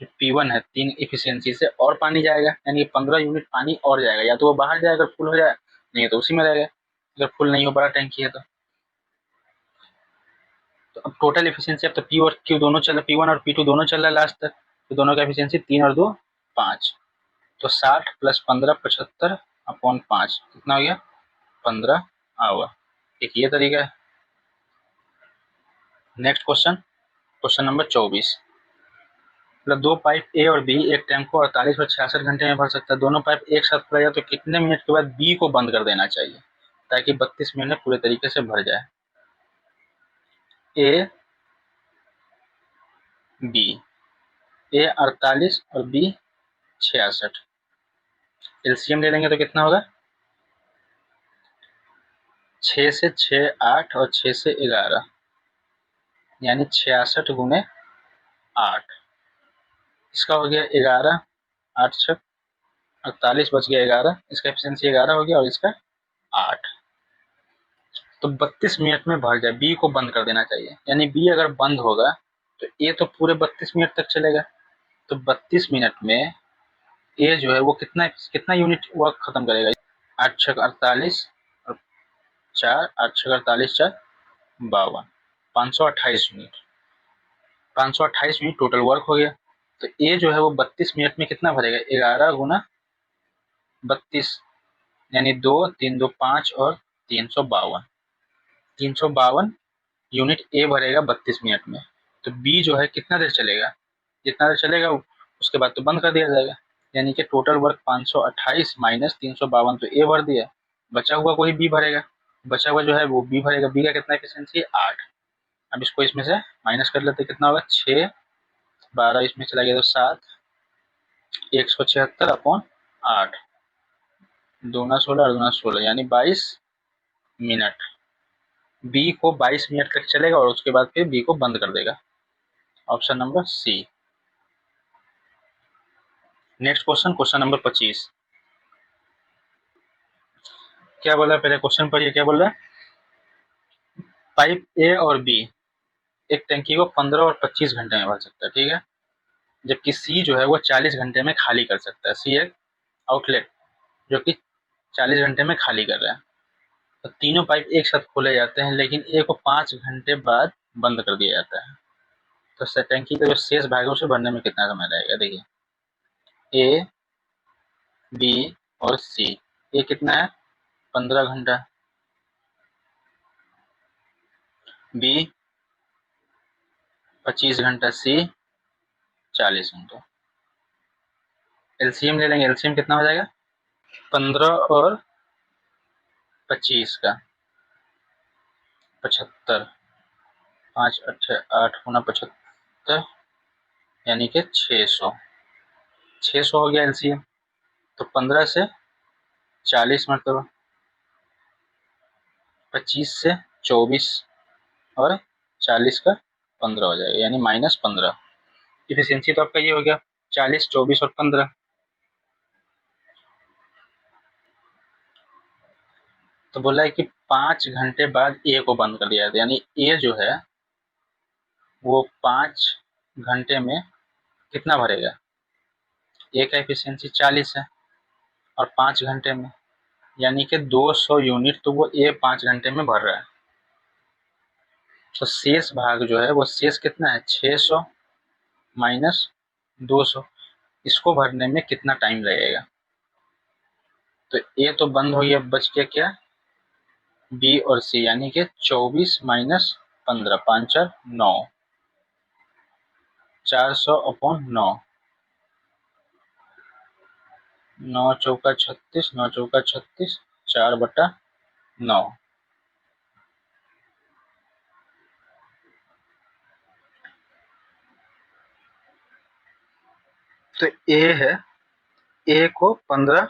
जो P1 है 3 एफिशिएंसी से और पानी जाएगा, यानी 15 यूनिट पानी और जाएगा, या तो वो बाहर जाएगा अगर फुल हो जाए, नहीं तो उसी में रहेगा अगर फुल नहीं हो पा रहा टैंकी है तो। तो अब टोटल एफिशिएंसी, अब तो पी और क्यू दोनों चल रहा है, P1 और P2 दोनों चल रहा है लास्ट तक, तो दोनों का एफिशिएंसी 3 और 2 5, तो 60 + 15 75/5 कितना हो गया 15 आवर। एक ये तरीका है। नेक्स्ट क्वेश्चन, क्वेश्चन नंबर 24, मतलब दो पाइप ए और बी एक टैंक को 48 और 66 घंटे में भर सकता है। दोनों पाइप एक साथ खुला जाए तो कितने मिनट के बाद बी को बंद कर देना चाहिए ताकि 32 मिनट में पूरे तरीके से भर जाए। ए बी, ए 48 और बी 66, एलसीएम ले लेंगे तो कितना होगा 6 से 6 8 और 6 से 11, यानी 66 गुने 8, इसका हो गया 11, 8 6 48 बच गया 11, इसका एफिशिएंसी 11 हो गया और इसका 8, तो 32 मिनट में भर जाए। बी को बंद कर देना चाहिए, यानी बी अगर बंद होगा तो ए तो पूरे 32 मिनट तक चलेगा, तो 32 मिनट में ए जो है वो कितना कितना यूनिट वर्क खत्म करेगा 8 6 48 और 4 8 6 48 4 52, 528 यूनिट, 528 यूनिट टोटल वर्क हो गया। तो ए जो है वो 32 मिनट में कितना भरेगा 11 गुना 32, यानी 2 3 2 5 और 352, 352 यूनिट ए भरेगा 32 मिनट में। तो बी जो है कितना देर चलेगा, जितना देर चलेगा उसके बाद तो बंद कर दिया जाएगा, यानी कि टोटल वर्क 528 माइनस 352 तो ए भर दिया, बचा हुआ कोई बी भरेगा, बचा हुआ जो है वो बी भरेगा। बी का कितना एफिशिएंसी है 8, अब इसको इसमें से माइनस कर लेते कितना होगा 6 12 इसमें चला गया तो 7, 176/8, दूना 16 और दूना 16 यानी 22 मिनट। बी को 22 मिनट तक चलेगा और उसके बाद फिर बी को बंद कर देगा। Option number C. Next question, question number 25, क्या बोला पहले क्वेश्चन पढ़िए क्या बोल रहा है। पाइप ए और बी एक टंकी को 15 और 25 घंटे में भर सकता है, ठीक है, जबकि सी जो है वो 40 घंटे में खाली कर सकता है। सी एक आउटलेट जो कि 40 घंटे में खाली कर रहा है, तो तीनों पाइप एक साथ खोले जाते हैं लेकिन ए को 5 घंटे बाद बंद कर दिया जाता है, तो टंकी का जो शेष भाग है उसे भरने में कितना समय लगेगा। देखिए ए बी और सी, ए कितना है 15 घंटा, बी 25 घंटा, सी 40 घंटा। एलसीएम ले लेंगे, एलसीएम कितना हो जाएगा 15 और 25 का 75, 5 8 8 गुना 75 यानी कि 600, 600 हो गया एलसीएम। तो 15 से 40 मतलब 25 से 24 और 40 का 15 हो जाएगा, यानी -15। इफिशियंसी तो आपका ये हो गया 40 24 और 15। तो बोला है कि 5 घंटे बाद ए को बंद कर दिया जाता है, यानी ए जो है वो 5 घंटे में कितना भरेगा, ए का एफिशिएंसी 40 है और 5 घंटे में यानी कि 200 यूनिट तो वो ए 5 घंटे में भर रहा है। तो शेष भाग जो है वो शेष कितना है 600 माइनस 200, इसको भरने में कितना टाइम लगेगा। तो ए तो बंद हो गया, बच गया क्या बी और सी, यानी कि 24 माइनस 15 5 4 9, 400/9, 9 चौका 36, 9 चौका 36, 4/9। तो ए है, ए को 15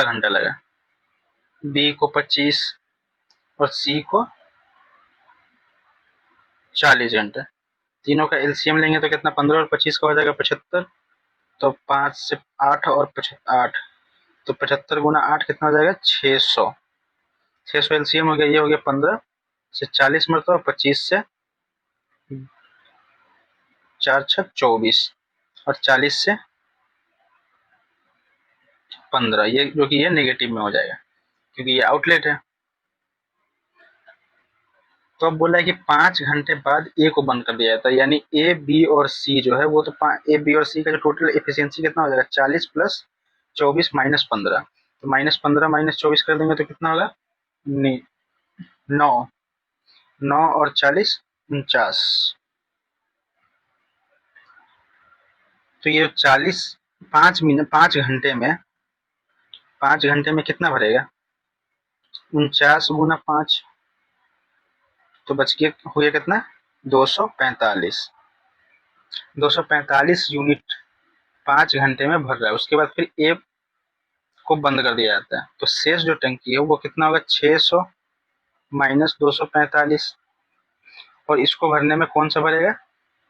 घंटा लगा, बी को 25 और सी को 40 घंटे। तीनों का एलसीएम लेंगे तो कितना 15 और 25 का हो जाएगा 75, तो 5 से 8 और 8, तो 75 गुना 8 कितना हो जाएगा 600, 600 एलसीएम हो गया, ये हो गया 15 से 40 मरतबा, 25 से 4 6 24 और 40 से 15, ये जो कि ये नेगेटिव में हो जाएगा क्योंकि ये आउटलेट है। तो अब बोला है कि 5 घंटे बाद ए को बंद कर दिया जाता है, यानी ए बी और सी जो है वो तो ए बी और सी का जो टोटल एफिशिएंसी कितना हो जाएगा 40 प्लस 24 माइनस 15, तो माइनस 15 माइनस 24 कर देंगे तो कितना होगा 9, 9 और 40 49। तो ये 40 5 मिनट 5 घंटे में कितना भरेगा 49 गुना 5, तो बच के हो गया कितना 245, 245 यूनिट 5 घंटे में भर रहा है। उसके बाद फिर ए को बंद कर दिया जाता है, तो शेष जो टंकी है वो कितना होगा 600 माइनस 245, और इसको भरने में कौन सा भरेगा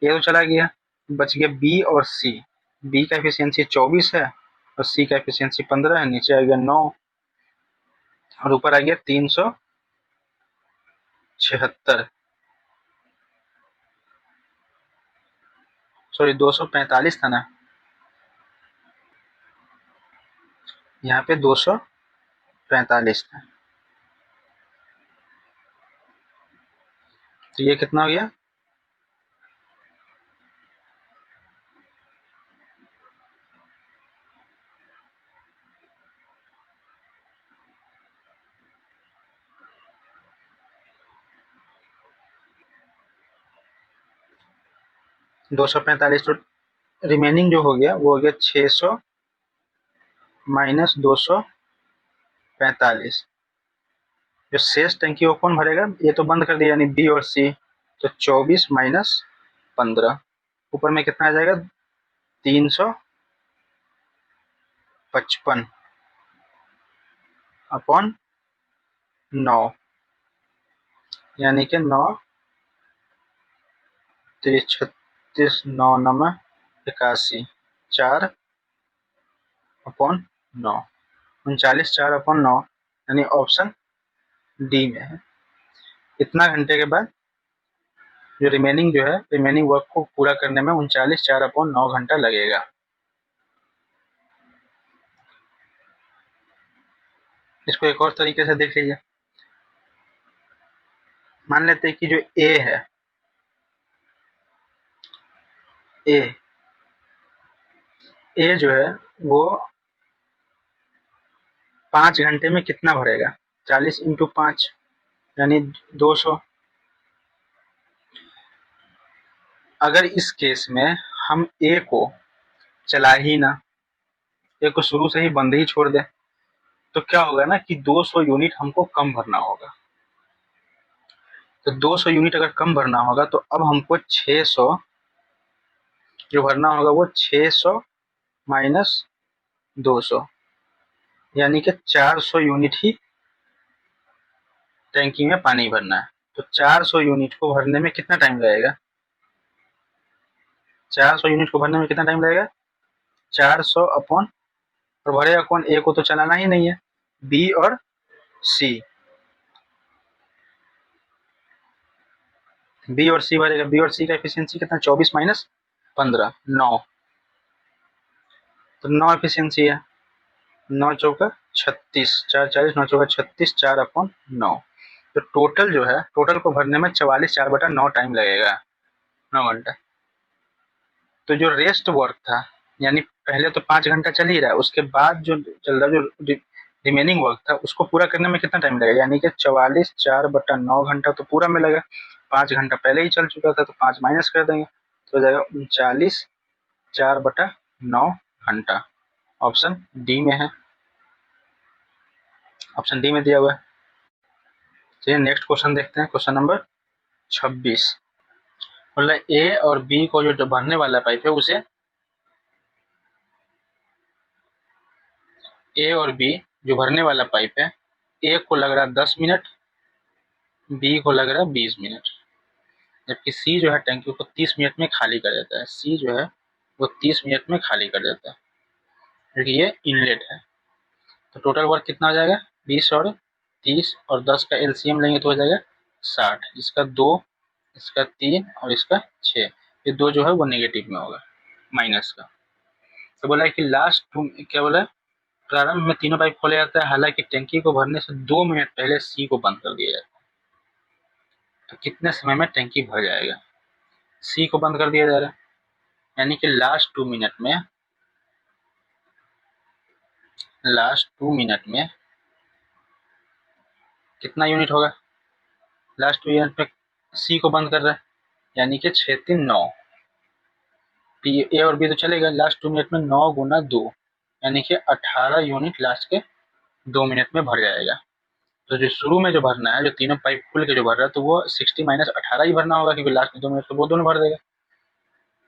ये तो चला गया, बच गया बी और सी। बी का एफिशिएंसी 24 है और सी का एफिशिएंसी 15 है, नीचे आ गया 9 और ऊपर आ गया 376, सॉरी 245 था ना, यहाँ पे 245 था, तो ये कितना हो गया 245, तो रिमेनिंग जो हो गया वो हो गया 600 माइनस 245, जो शेष टंकी वो कौन भरेगा ये तो बंद कर दिया यानी बी और सी, तो 24 माइनस 15, ऊपर में कितना आ जाएगा 355 अपॉन 9, यानी कि 9 36 9 9 81 4 अपॉन 9, 39 4 अपॉन 9, यानी ऑप्शन डी में है। इतना घंटे के बाद जो रिमेनिंग वर्क को पूरा करने में 39 4 अपॉन 9 घंटा लगेगा। इसको एक और तरीके से देख लीजिए, मान लेते हैं कि जो ए है, ए जो है वो 5 घंटे में कितना भरेगा 40 इंटू 5 यानी 200। अगर इस केस में हम ए को चला ही ना, ए को शुरू से ही बंद ही छोड़ दे, तो क्या होगा ना कि 200 यूनिट हमको कम भरना होगा। तो 200 यूनिट अगर कम भरना होगा तो अब हमको 600 जो भरना होगा वो 600 माइनस 200, यानी कि 400 यूनिट ही टैंकी में पानी भरना है। तो 400 यूनिट को भरने में कितना टाइम लगेगा 400 यूनिट को भरने में कितना टाइम लगेगा 400 अपॉन, और भरेगा कौन ए को तो चलाना ही नहीं है, बी और सी, बी और सी भरेगा, बी और सी का एफिशिएंसी कितना 24 माइनस 15 9, तो 9 एफिशिएंसी है, 9 चौका 36 4 40 9 चौका 36 4 अपॉन 9, तो टोटल जो है टोटल को भरने में 44 4/9 टाइम लगेगा 9 घंटा। तो जो रेस्ट वर्क था यानी पहले तो 5 घंटा चल ही रहा है, उसके बाद जो चल रहा जो रिमेनिंग वर्क था उसको पूरा करने में कितना टाइम लगेगा, यानी कि 44 4/9 घंटा तो पूरा में लगा, 5 घंटा पहले ही चल चुका था तो 5 माइनस कर देंगे तो हो जाएगा 39 4/9 घंटा। ऑप्शन डी में है, ऑप्शन डी में दिया हुआ है। चलिए नेक्स्ट क्वेश्चन देखते हैं, क्वेश्चन नंबर 26। मतलब ए और बी को जो भरने वाला पाइप है उसे ए और बी जो भरने वाला पाइप है, ए को लग रहा है 10 मिनट, बी को लग रहा है 20 मिनट, जबकि सी जो है टैंकी को 30 मिनट में खाली कर देता है, सी जो है वो 30 मिनट में खाली कर देता है क्योंकि ये इनलेट है। तो टोटल वर्क कितना हो जाएगा 20 और 30 और 10 का एलसीएम लेंगे तो हो जाएगा 60, इसका 2 इसका 3 और इसका 6, ये 2 जो है वो नेगेटिव में होगा माइनस का। तो बोला है कि लास्ट क्या बोला है प्रारंभ में तीनों पाइप खोले जाता है, हालांकि टैंकी को भरने से 2 मिनट पहले सी को बंद कर दिया जाता है। तो कितने समय में टैंकी भर जाएगा। सी को बंद कर दिया जा रहा है, यानी कि लास्ट 2 मिनट में कितना यूनिट होगा। लास्ट 2 यूनिट में सी को बंद कर रहा है, यानी कि 6 3 9। ए और बी तो चलेगा, लास्ट 2 मिनट में 9 गुना 2 यानी कि 18 यूनिट लास्ट के 2 मिनट में भर जाएगा। तो जो शुरू में जो भरना है, जो तीनों पाइप खुल के जो भर रहा है, तो वो 60 माइनस 18 ही भरना होगा, क्योंकि लास्ट 2 मिनट तो वो दोनों भर देगा।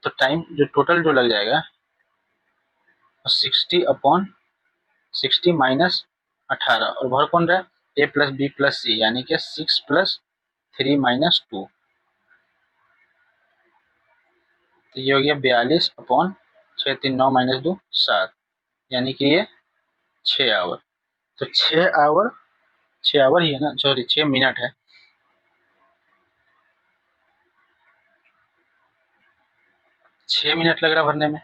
तो टाइम जो टोटल जो लग जाएगा 60 अपॉन 60 माइनस 18, और भर कौन रहा है, ए प्लस बी प्लस सी, यानी कि 6 प्लस 3 माइनस 2। तो ये हो गया 42 अपॉन 6 3 9 माइनस 2 7, यानी कि ये 6 आवर। तो 6 आवर ही है ना, सॉरी 6 मिनट है। 6 मिनट लग रहा भरने में।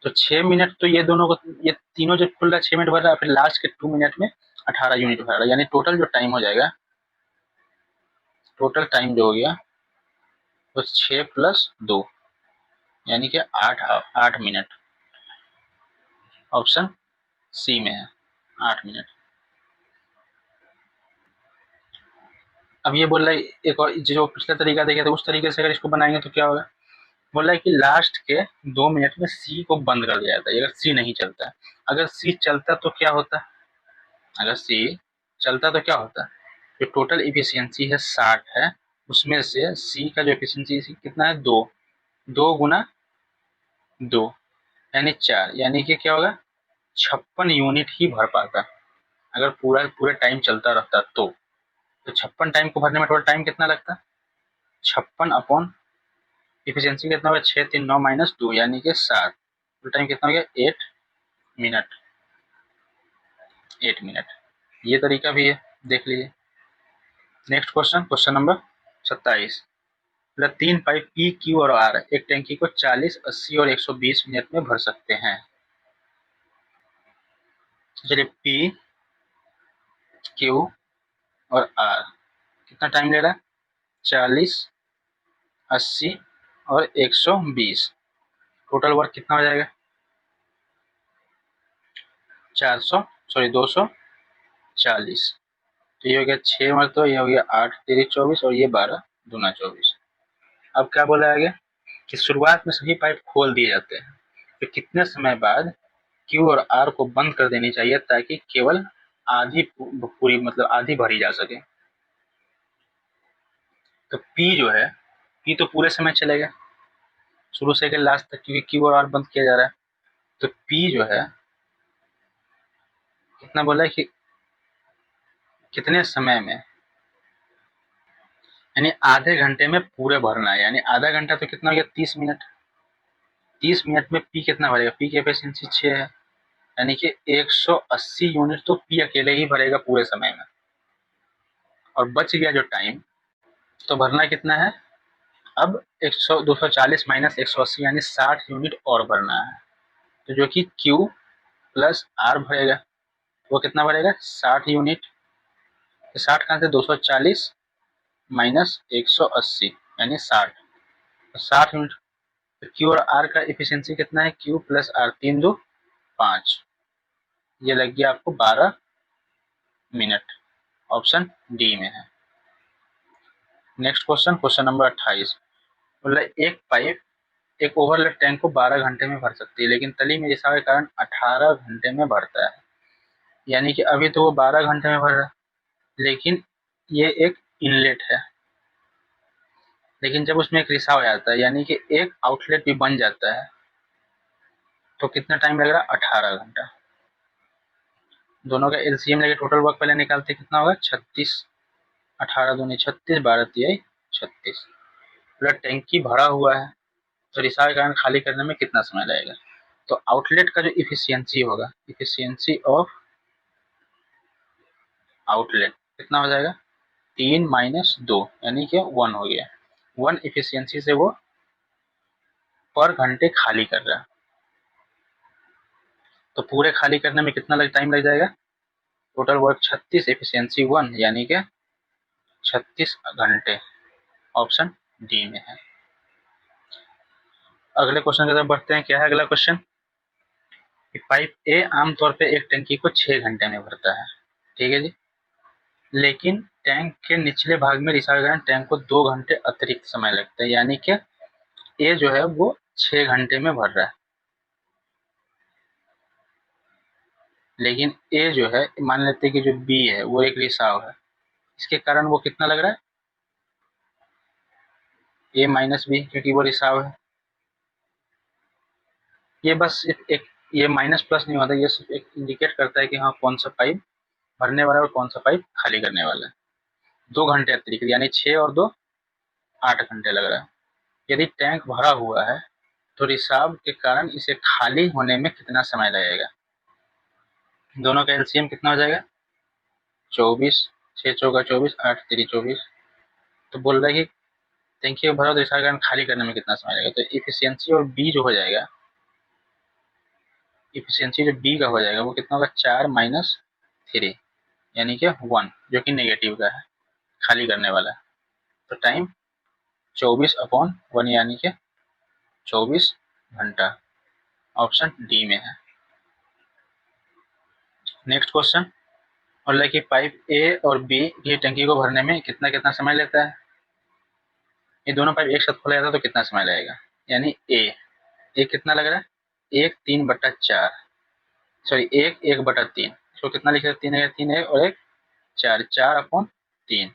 तो 6 मिनट तो ये दोनों को, ये तीनों जब खुल रहा है 6 मिनट भर रहा है, फिर लास्ट के 2 मिनट में 18 यूनिट भर रहा है, यानी टोटल जो टाइम हो जाएगा, टोटल टाइम जो हो गया वो 6 प्लस 2 यानी कि 8 मिनट। ऑप्शन सी में है 8 मिनट। अब ये बोल रहा है एक और, जो पिछला तरीका देखे थे उस तरीके से अगर इसको बनाएंगे तो क्या होगा। बोल रहा है कि लास्ट के 2 मिनट में सी को बंद कर दिया जाता है, अगर सी नहीं चलता। अगर सी चलता तो क्या होता, अगर सी चलता तो क्या होता, जो टोटल इफिशियंसी है 60 है, उसमें से सी का जो इफिशियंसी कितना है 2, 2 गुना 2 यानी 4, यानी कि क्या होगा 56 यूनिट ही भर पाता अगर पूरे टाइम चलता रहता तो। 56 टाइम को भरने में टोटल टाइम कितना लगता, 56 अपॉन इफिशियंसी कितना होगा 6 3 9 माइनस 2 यानी कि 7, टोटल टाइम कितना हो गया 8 मिनट। 8 मिनट ये तरीका भी है, देख लीजिए। Next question number 27। मतलब 3 पाइप पी क्यू और आर एक टैंकी को 40 80 और 120 मिनट में भर सकते हैं। चलिए पी क्यू और आर कितना टाइम ले रहा है, 40 80 और 120। टोटल वर्क कितना हो जाएगा 240। तो ये हो गया 6 मरतबा, ये हो गया 8 3 24 और ये 12 दूना 24। अब क्या बोला आगे कि शुरुआत में सभी पाइप खोल दिए जाते हैं, फिर कितने समय बाद क्यू और आर को बंद कर देनी चाहिए ताकि केवल आधी पूरी मतलब आधी भरी जा सके। तो पी जो है, पी तो पूरे समय चलेगा शुरू से लास्ट तक, क्योंकि क्यू और आर बंद किया जा रहा है। तो पी जो है कितना बोला है कि कितने समय में, यानी आधे घंटे में पूरे भरना है, यानी आधा घंटा तो कितना हो गया 30 मिनट। 30 मिनट में पी कितना भरेगा, पी की एफिशिएंसी 6 है, यानी कि 180 यूनिट तो पी अकेले ही भरेगा पूरे समय में। और बच गया जो टाइम, तो भरना कितना है अब 100 240 माइनस 180 यानी 60 यूनिट और भरना है। तो जो कि क्यू प्लस आर भरेगा, वो कितना भरेगा 60 यूनिट। 60 कहाँ से 240 माइनस 180 यानी 60, 60 यूनिट। तो क्यू और आर का इफिशियंसी कितना है, क्यू प्लस आर 3 2 5, ये लग गया आपको 12 मिनट। ऑप्शन डी में है। Next question number 28। बोला एक पाइप एक ओवरलेड टैंक को 12 घंटे में भर सकती है, लेकिन तली में रिसाव के कारण 18 घंटे में भरता है। यानी कि अभी तो वो 12 घंटे में भर रहा है, लेकिन ये एक इनलेट है, लेकिन जब उसमें एक रिसाव आ जाता है यानी कि एक आउटलेट भी बन जाता है, तो कितना टाइम लग रहा है 18 घंटा। दोनों का एलसीएम लेके टोटल वर्क पहले निकालते कितना होगा 36, 18 दूनी 36 12 तिहाई 36। प्लस टैंकी भरा हुआ है, तो रिसाव के कारण खाली करने में कितना समय लगेगा। तो आउटलेट का जो इफिशियंसी होगा, इफिशियंसी ऑफ आउटलेट कितना हो जाएगा 3 माइनस 2 यानी कि 1 हो गया। 1 इफिशियंसी से वो पर घंटे खाली कर रहा है, तो पूरे खाली करने में कितना टाइम लग जाएगा। टोटल वर्क 36 एफिशिएंसी 1 यानी कि 36 घंटे। ऑप्शन डी में है। अगले क्वेश्चन की तरफ बढ़ते हैं। क्या है अगला क्वेश्चन? पाइप ए आमतौर पे एक टंकी को 6 घंटे में भरता है, ठीक है जी, लेकिन टैंक के निचले भाग में रिसाव के कारण टैंक को 2 घंटे अतिरिक्त समय लगता है, यानी कि ए जो है वो 6 घंटे में भर रहा है, लेकिन ए जो है मान लेते हैं कि जो बी है वो एक रिसाव है, इसके कारण वो कितना लग रहा है? ए माइनस बी, क्योंकि वो रिसाव है। ये बस एक ये माइनस प्लस नहीं होता, ये सिर्फ एक इंडिकेट करता है कि हाँ कौन सा पाइप भरने वाला है और कौन सा पाइप खाली करने वाला है। 2 घंटे अतिरिक्त यानी 6 और 2 8 घंटे लग रहा है। यदि टैंक भरा हुआ है तो रिसाव के कारण इसे खाली होने में कितना समय लगेगा? दोनों का एलसीएम कितना हो जाएगा? 24, 6 चौका 24, 8 3 24। तो बोल रहा है कि टैंकी को भरा तो रिसाव के कारण खाली करने में कितना समय लगेगा? तो इफिशियंसी और बी जो हो जाएगा, इफिशियंसी जो बी का हो जाएगा वो कितना होगा? 4 माइनस 3 यानी कि 1, जो कि नेगेटिव का है, खाली करने वाला है। तो टाइम 24/1 यानी कि 24 घंटा, ऑप्शन डी में है। नेक्स्ट क्वेश्चन, और कि पाइप ए और बी की टंकी को भरने में कितना कितना समय लेता है? ये दोनों पाइप एक साथ खोला जाता है तो कितना समय लगेगा? यानी ए कितना लग रहा है? 1/3/4, सॉरी 1/3। इसको कितना लिखे? 3 है, 3 है और 1 4, 4/3।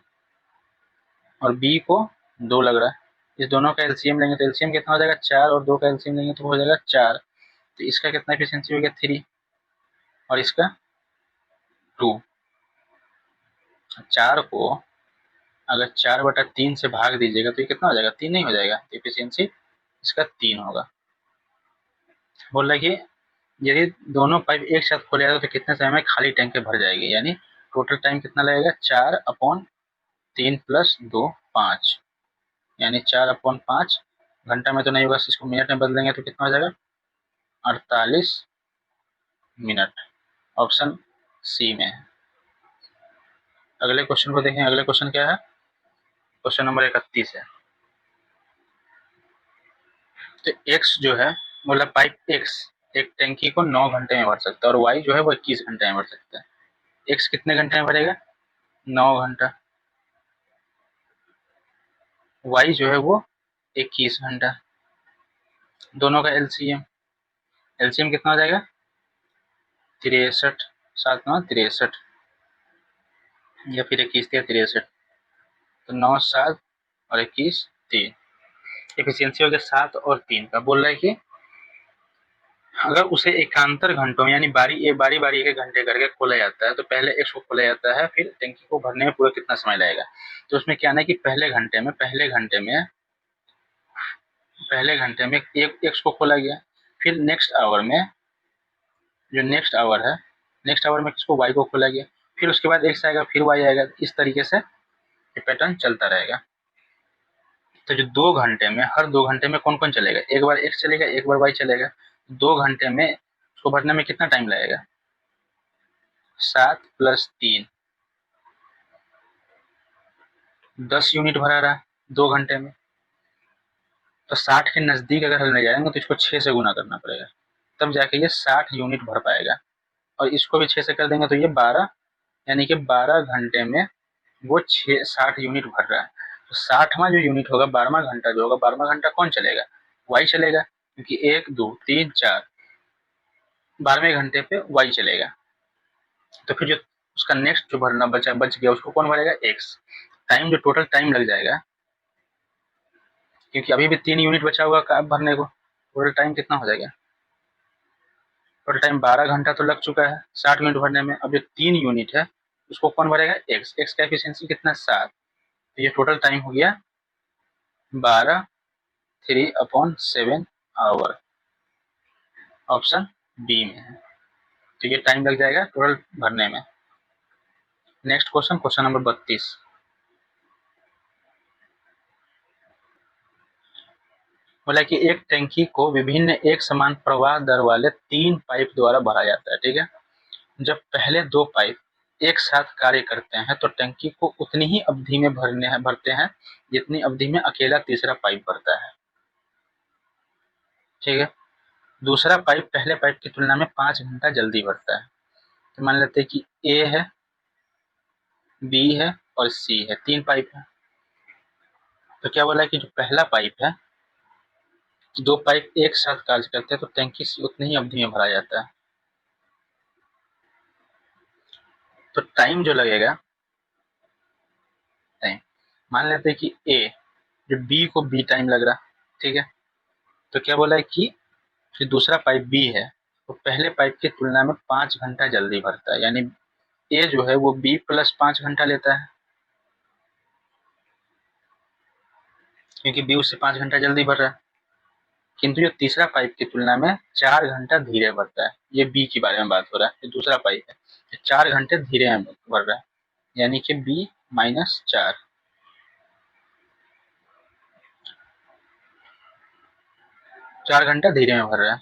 और बी को 2 लग रहा है। इस दोनों का एलसीएम लेंगे तो एलसीएम कितना हो जाएगा? 4 और 2 का एलसीएम लेंगे तो हो जाएगा 4। तो इसका कितना एफिशिएंसी हो गया? 3 और इसका 2। 4 को अगर 4/3 से भाग दीजिएगा तो ये कितना हो जाएगा? 3 नहीं हो जाएगा? एफिशिएंसी इसका 3 होगा। बोल रहा है कि यदि दोनों पाइप एक साथ खोले जाए तो कितने समय में खाली टैंक भर जाएगी? यानी टोटल टाइम कितना लगेगा? 4/3 प्लस 2 5, यानी 4/5 घंटा में तो नहीं होगा, इसको मिनट में बदलेंगे तो कितना हो जाएगा? 48 मिनट, ऑप्शन सी में है। अगले क्वेश्चन को देखें। अगले क्वेश्चन क्या है? क्वेश्चन नंबर 31 है। तो एक्स जो है मतलब पाइप एक्स एक टैंकी को 9 घंटे में भर सकता है और वाई जो है वो 21 घंटे में भर सकता है। एक्स कितने घंटे में भरेगा? 9 घंटा। वाई जो है वो 21 घंटा। दोनों का एलसीएम, एलसीएम कितना हो जाएगा? 63, 7 9 63, या फिर 21 63। तो 9 7 और 21 3, एफिशिएंसी हो गया 7 और 3 का। बोल रहा है कि अगर उसे एकांतर घंटों यानी बारी बारी के घंटे करके खोला जाता है तो पहले एक्स को खोला जाता है, फिर टंकी को भरने में पूरा कितना समय लगेगा? तो उसमें क्या है कि पहले घंटे में एक एक्स को खोला गया, फिर नेक्स्ट आवर में नेक्स्ट आवर में किसको? वाई को खोला गया, फिर उसके बाद एक्स आएगा, फिर वाई आएगा। इस तरीके से ये पैटर्न चलता रहेगा। तो जो 2 घंटे में, हर 2 घंटे में कौन कौन चलेगा? एक बार एक्स चलेगा, एक बार वाई चलेगा। 2 घंटे में उसको भरने में कितना टाइम लगेगा? 7 + 3, 10 यूनिट भरा रहा 2 घंटे में। तो 60 के नजदीक अगर हम ले जाएंगे तो इसको 6 से गुना करना पड़ेगा, तब जाके ये 60 यूनिट भर पाएगा। और इसको भी 6 से कर देंगे तो ये 12, यानी कि 12 घंटे में वो 60 यूनिट भर रहा है। तो 60वां जो यूनिट होगा, 12वां घंटा जो होगा, 12वां घंटा कौन चलेगा? वाई चलेगा, क्योंकि 1 2 3 4 12वें घंटे पे वाई चलेगा। तो फिर जो उसका नेक्स्ट जो भरना बच गया उसको कौन भरेगा? एक्स। टाइम जो टोटल टाइम लग जाएगा, क्योंकि अभी भी 3 यूनिट बचा हुआ भरने को, टोटल टाइम कितना हो जाएगा? टोटल टाइम 12 घंटा तो लग चुका है 60 यूनिट भरने में। अब जो 3 यूनिट है उसको कौन भरेगा? एक्स। एक्स का एफिशिएंसी कितना? 7। तो ये टोटल टाइम हो गया 12 3/7 आवर, ऑप्शन बी में है। तो ये टाइम लग जाएगा टोटल भरने में। Next question, question number 32। बोला कि एक टंकी को विभिन्न एक समान प्रवाह दर वाले 3 पाइप द्वारा भरा जाता है, ठीक है। जब पहले 2 पाइप एक साथ कार्य करते हैं तो टंकी को उतनी ही अवधि में भरते हैं जितनी अवधि में अकेला तीसरा पाइप भरता है। ठीक है, दूसरा पाइप पहले पाइप की तुलना में 5 घंटा जल्दी भरता है। तो मान लेते हैं कि ए है, बी है और सी है, 3 पाइप है। तो क्या बोला है कि जो पहला पाइप है, 2 पाइप एक साथ कार्य करते हैं तो टंकी से उतनी ही अवधि में भरा जाता है। तो टाइम जो लगेगा, टाइम मान लेते हैं कि ए जो बी को बी टाइम लग रहा है। ठीक है, तो क्या बोला है कि जो दूसरा पाइप बी है वो पहले पाइप की तुलना में 5 घंटा जल्दी भरता है, यानी ए जो है वो बी प्लस 5 घंटा लेता है, क्योंकि बी उससे 5 घंटा जल्दी भर रहा है। किंतु जो तीसरा पाइप की तुलना में 4 घंटा धीरे भरता है। ये बी के बारे में बात हो रहा है, जो दूसरा पाइप है 4 घंटे धीरे भर रहा है, यानी कि बी माइनस 4। 4 घंटा धीरे में भर रहा है।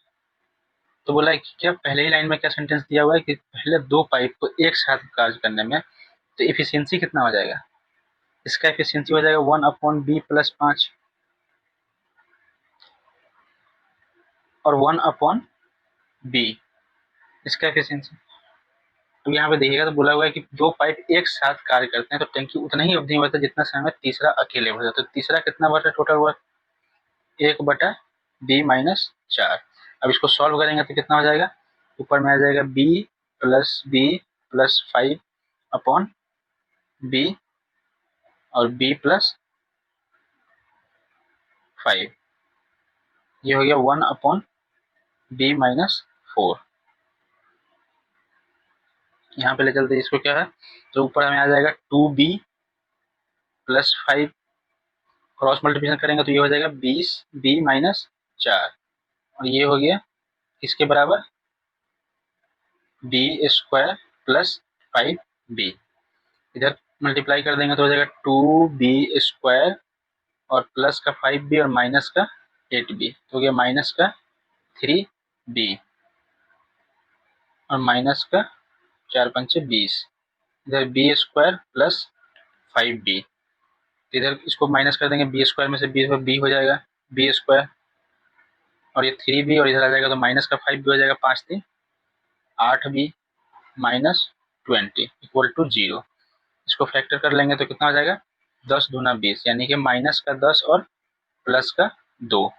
तो बोला है कि क्या पहले ही लाइन में क्या सेंटेंस दिया हुआ है कि पहले 2 पाइप को एक साथ कार्य करने में तो एफिशिएंसी कितना हो जाएगा, इसका एफिशिएंसी हो जाएगा 1/b प्लस 5 और 1/b, इसका एफिशिएंसी। तो यहाँ पे देखिएगा तो बोला हुआ है कि 2 पाइप एक साथ कार्य करते हैं तो टंकी उतना ही अवधि में भरता है जितना समय तीसरा अकेले भर जाता है। तो तीसरा कितना भर रहा है, टोटल वर्क 1/b माइनस 4। अब इसको सॉल्व करेंगे तो कितना हो जाएगा, ऊपर में आ जाएगा b प्लस 5 अपॉन b और b प्लस 5, ये हो गया 1/b माइनस 4। यहाँ पे ले चलते हैं इसको, क्या है तो ऊपर हमें आ जाएगा 2b प्लस 5, क्रॉस मल्टीप्लिकेशन करेंगे तो ये हो जाएगा 20b माइनस 4 और ये हो गया किसके बराबर, बी स्क्वायर प्लस 5b। इधर मल्टीप्लाई कर देंगे तो हो जाएगा 2b स्क्वायर और प्लस का 5b और माइनस का 8b, तो हो गया माइनस का 3b और माइनस का 4×5 = 20। इधर बी स्क्वायर प्लस 5b, इधर इसको माइनस कर देंगे, बी स्क्वायर में से बी हो जाएगा बी स्क्वायर और ये 3b और इधर आ जाएगा तो माइनस का 5b हो जाएगा, 5×3 8b माइनस 20 इक्वल टू 0। इसको फैक्टर कर लेंगे तो कितना हो जाएगा, 10×20 यानी कि माइनस का 10 और प्लस का 2।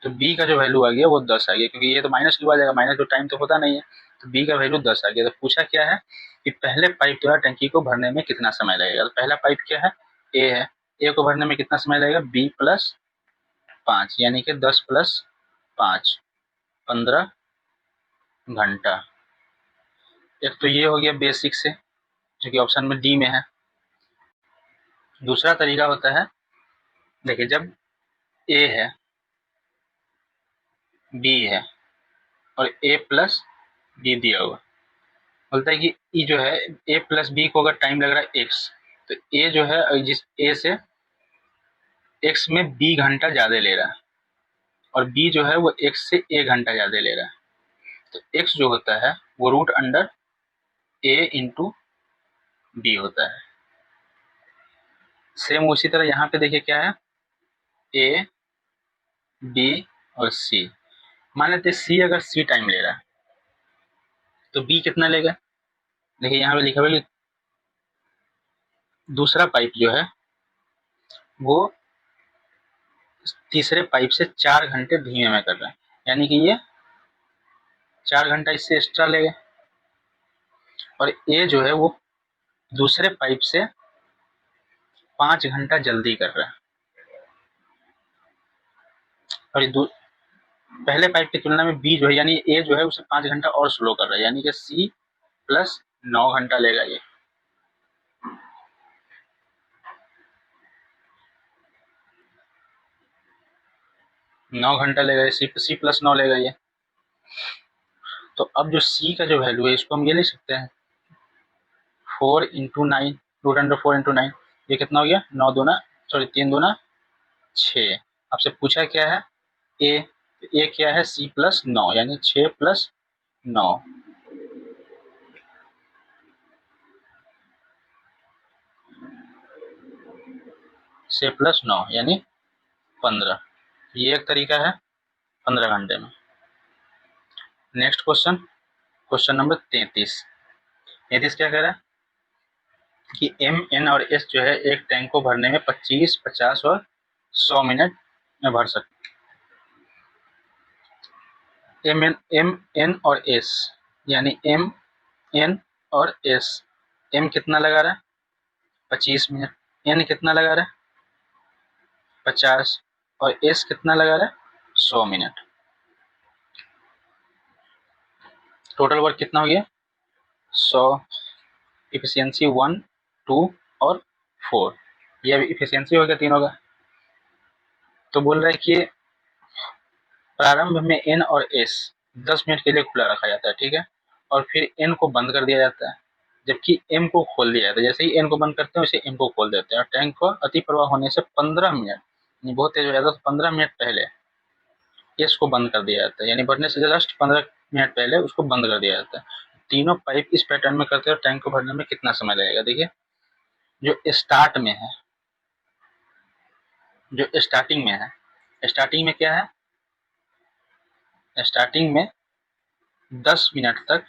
तो b का जो वैल्यू आ गया वो 10 आ गया, क्योंकि ये तो माइनस क्यों आ जाएगा, माइनस तो टाइम तो होता नहीं है। तो b का वैल्यू 10 आ गया। तो पूछा क्या है कि पहले पाइप द्वारा टंकी को भरने में कितना समय लगेगा। तो पहला पाइप क्या है, ए है, ए को भरने में कितना समय लगेगा, b प्लस 5 यानी कि 10 प्लस 5 15 घंटा। एक तो ये हो गया बेसिक से, जो कि ऑप्शन में डी में है। दूसरा तरीका होता है, देखिए जब ए है, बी है और ए प्लस बी दिया हुआ, बोलता है कि ई जो है ए प्लस बी को अगर टाइम लग रहा है एक्स, तो ए जो है जिस ए से एक्स में बी घंटा ज़्यादा ले रहा है और बी जो है वो एक्स से ए घंटा ज़्यादा ले रहा है। तो एक्स जो होता है वो रूट अंडर ए इंटू बी होता है। सेम उसी तरह यहाँ पे देखिए क्या है, ए बी और सी। मान लेते सी अगर सी टाइम ले रहा है तो बी कितना लेगा, देखिए यहाँ पे लिखा हुआ है कि दूसरा पाइप जो है वो तीसरे पाइप से 4 घंटे धीमे में कर रहा है, यानी कि ये 4 घंटा इससे एक्स्ट्रा लेगा और ए जो है वो दूसरे पाइप से 5 घंटा जल्दी कर रहा है और ये पहले पाइप की तुलना में बी जो है यानी ए जो है उसे 5 घंटा और स्लो कर रहा है, यानी कि सी प्लस 9 घंटा लेगा, ये 9 घंटा लेगा, सी प्लस 9 लेगा ये। तो अब जो सी का जो वैल्यू है इसको हम ये ले सकते हैं 4×9, रूट अंडर 4×9, ये कितना हो गया 3×2 6। आपसे पूछा क्या है ए क्या है, सी प्लस 9 यानी 6 प्लस 9। से प्लस 9 यानी 15। ये एक तरीका है 15 घंटे में। Next question, question number 33। 33 क्या कह रहा है कि एम, एन और एस जो है एक टैंक को भरने में 25, 50 और 100 मिनट में भर सकते। एम एन और एस यानी एम एन और एस। एम कितना लगा रहा है 25 मिनट, एन कितना लगा रहा है 50 और एस कितना लगा रहा है 100 मिनट। टोटल वर्क कितना हो गया 100। इफिशियंसी 1, 2 और 4, ये इफिशियंसी हो गया तीनों का। तो बोल रहा है कि प्रारंभ में एन और एस 10 मिनट के लिए खुला रखा जाता है, ठीक है, और फिर एन को बंद कर दिया जाता है, जबकि एम को खोल दिया जाता है। जैसे ही एन को बंद करते हैं वैसे एम को खोल देते हैं, और टैंक को अति प्रवाह होने से 15 मिनट, बहुत तेज हो जाता है, तो 15 मिनट पहले एस को बंद कर दिया जाता है, यानी भरने से जस्ट 15 मिनट पहले उसको बंद कर दिया जाता है। तीनों पाइप इस पैटर्न में करते हैं, और टैंक को भरने में कितना समय लगेगा। देखिए जो स्टार्ट में है, जो स्टार्टिंग में है, स्टार्टिंग में क्या है, स्टार्टिंग में 10 मिनट तक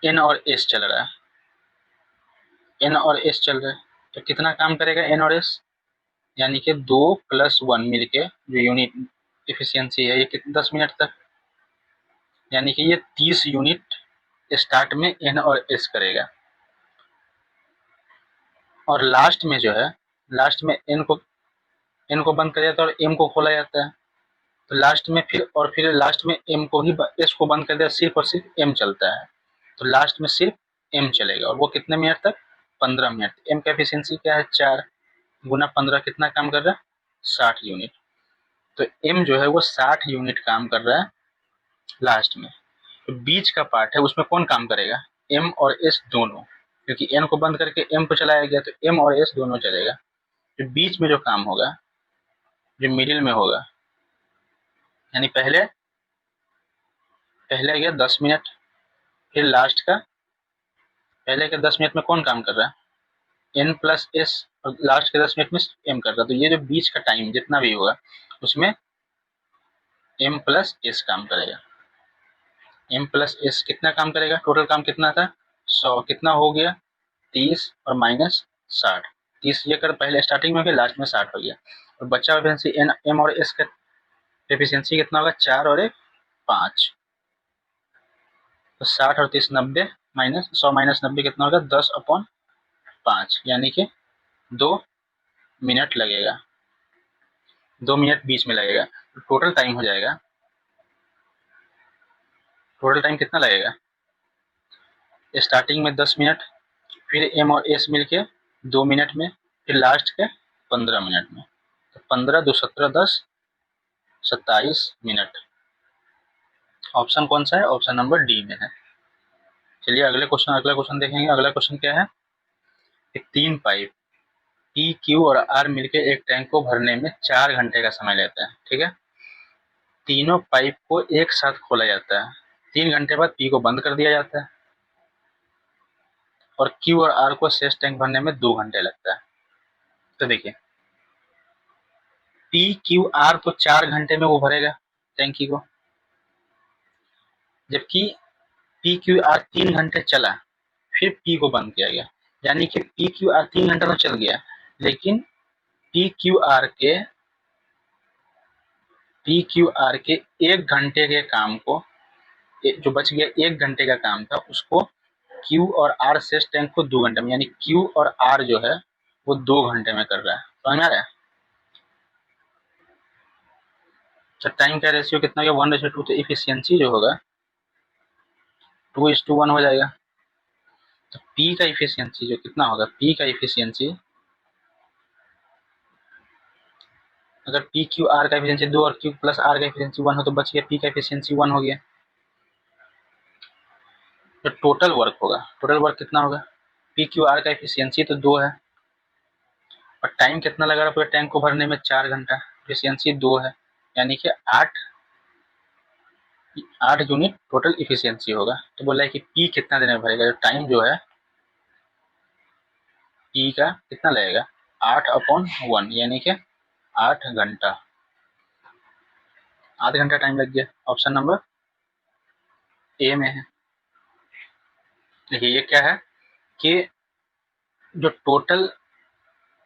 एन और एस चल रहा है, एन और एस चल रहा है, तो कितना काम करेगा एन और एस, यानी कि 2 + 1 मिलके जो यूनिट इफिशियंसी है ये कितना 10 मिनट तक, यानी कि ये 30 यूनिट स्टार्ट में एन और एस करेगा। और लास्ट में जो है, लास्ट में एन को बंद कर जाता है और एम को खोला जाता है, तो लास्ट में फिर लास्ट में एम को ही एस को बंद कर दिया, सिर्फ और सिर्फ एम चलता है, तो लास्ट में सिर्फ एम चलेगा, और वो कितने मिनट तक 15 मिनट। एम का एफिशिएंसी क्या है 4 गुना 15 कितना काम कर रहा है 60 यूनिट, तो एम जो है वो 60 यूनिट काम कर रहा है लास्ट में। तो बीच का पार्ट है उसमें कौन काम करेगा, एम और एस दोनों, क्योंकि एन को बंद करके एम को चलाया गया, तो एम और एस दोनों चलेगा। जो बीच में जो काम होगा, जो मिडिल में होगा, यानी पहले गया 10 मिनट, फिर लास्ट का पहले के 10 मिनट में कौन काम कर रहा है एन प्लस एस, और लास्ट के 10 मिनट में एम कर रहा है, तो ये जो बीच का टाइम जितना भी होगा उसमें एम प्लस एस काम करेगा। एम प्लस एस कितना काम करेगा, टोटल काम कितना था 100, कितना हो गया 30 और माइनस 60, 30 ये कर पहले स्टार्टिंग में हो गया, लास्ट में 60 हो गया, और बचा एफिशिएंसी एन, एम और एस का एफिशिएंसी कितना होगा 4 और 1 5, तो 60 और 30 90, माइनस 100 माइनस 90 कितना होगा 10/5, यानी कि 2 मिनट लगेगा, 2 मिनट बीच में लगेगा, तो टोटल टाइम हो जाएगा, टोटल टाइम कितना लगेगा स्टार्टिंग में 10 मिनट, फिर एम और एस मिलके 2 मिनट में, फिर लास्ट के 15 मिनट में, तो 15 2 17 10 27 मिनट। ऑप्शन कौन सा है, ऑप्शन नंबर डी में है। चलिए अगला क्वेश्चन देखेंगे। अगला क्वेश्चन क्या है, एक 3 पाइप पी, क्यू और आर मिलकर एक टैंक को भरने में 4 घंटे का समय लेता है, ठीक है। तीनों पाइप को एक साथ खोला जाता है, 3 घंटे बाद पी को बंद कर दिया जाता है, और क्यू और आर को शेष टैंक भरने में 2 घंटे लगता है। तो देखिए पी क्यू आर तो 4 घंटे में वो भरेगा टैंकी को, जबकि पी क्यू आर 3 घंटे चला, फिर पी को बंद किया गया, यानी कि पी क्यू आर 3 घंटा तो चल गया, लेकिन पी क्यू आर के 1 घंटे के काम को, जो बच गया 1 घंटे का काम था, उसको क्यू और आर शेष टैंक को 2 घंटे में, यानी क्यू और आर जो है वो 2 घंटे में कर रहा है, समझ में आ रहा है। तो टाइम का रेशियो कितना होगा 1:2, तो इफिशियंसी जो होगा 2:1 हो जाएगा। तो पी का इफिशियंसी जो कितना होगा, पी का इफिशियंसी, अगर पी क्यू आर का इफिशियंसी 2 और क्यू प्लस आर का इफिशियंसी 1 हो, तो बच गया पी का इफिशियंसी 1 हो गया। तो टोटल वर्क होगा, टोटल वर्क कितना होगा, पी क्यू आर का इफिशियंसी तो 2 है, और टाइम कितना लगा रहा पूरे टैंक को भरने में 4 घंटा, इफिशियंसी 2 है, यानी कि 8 यूनिट टोटल इफिशियंसी होगा। तो बोला है कि पी कितना देर में भरेगा, टाइम जो है पी का कितना लगेगा 8/1 यानी कि 8 घंटा, आधा घंटा टाइम लग गया। ऑप्शन नंबर ए में है। देखिए ये क्या है कि जो टोटल,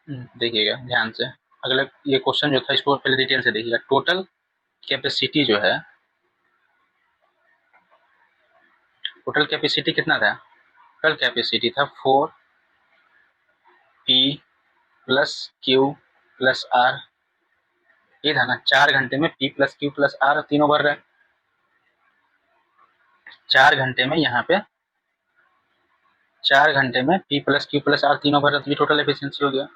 देखिएगा ध्यान से, अगला ये क्वेश्चन जो था इसको पहले डिटेल से देखिएगा। टोटल कैपेसिटी जो है, टोटल कैपेसिटी कितना था? टोटल कैपेसिटी था 4P plus Q plus R, ये था ना। 4 घंटे में P plus Q plus R तीनों भर रहे हैं। 4 घंटे में यहाँ पे 4 घंटे में P plus Q plus R तीनों भर रहे, तो ये टोटल एफिशिएंसी हो गया।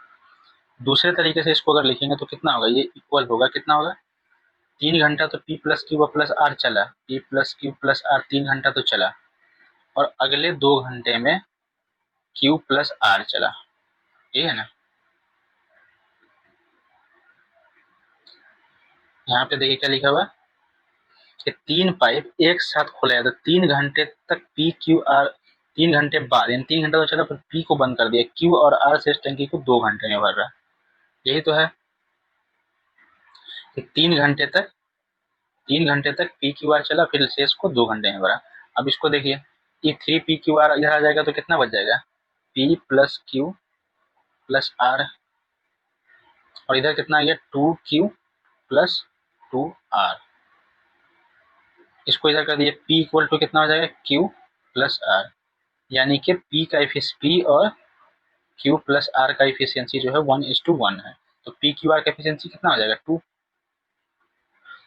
दूसरे तरीके से इसको अगर लिखेंगे तो कितना होगा? ये इक्वल होगा, कितना होगा? 3 घंटा तो P plus Q plus R चला, P plus Q plus R 3 घंटा तो चला, और अगले 2 घंटे में Q प्लस R चला, ठीक है ना। यहाँ पे देखिए क्या लिखा हुआ कि 3 पाइप एक साथ खोला जाता, 3 घंटे तक P Q R, 3 घंटे बाद, यानी 3 घंटा तो चला पर P को बंद कर दिया, Q और R से इस टंकी को 2 घंटे में भर रहा है। यही तो है कि 3 घंटे तक P Q R चला, फिर शेष को 2 घंटे में भरा। अब इसको देखिए, ये 3P Q R इधर आ जाएगा तो कितना बच जाएगा? P plus Q plus R, और इधर कितना आ गया? 2Q plus 2R। इसको इधर कर दिए, P इक्वल टू कितना हो जाएगा? Q प्लस R, यानी कि P और Q प्लस R का इफिशियंसी जो है 1:1 है। तो P Q R का इफिशियंसी कितना हो जाएगा? 2।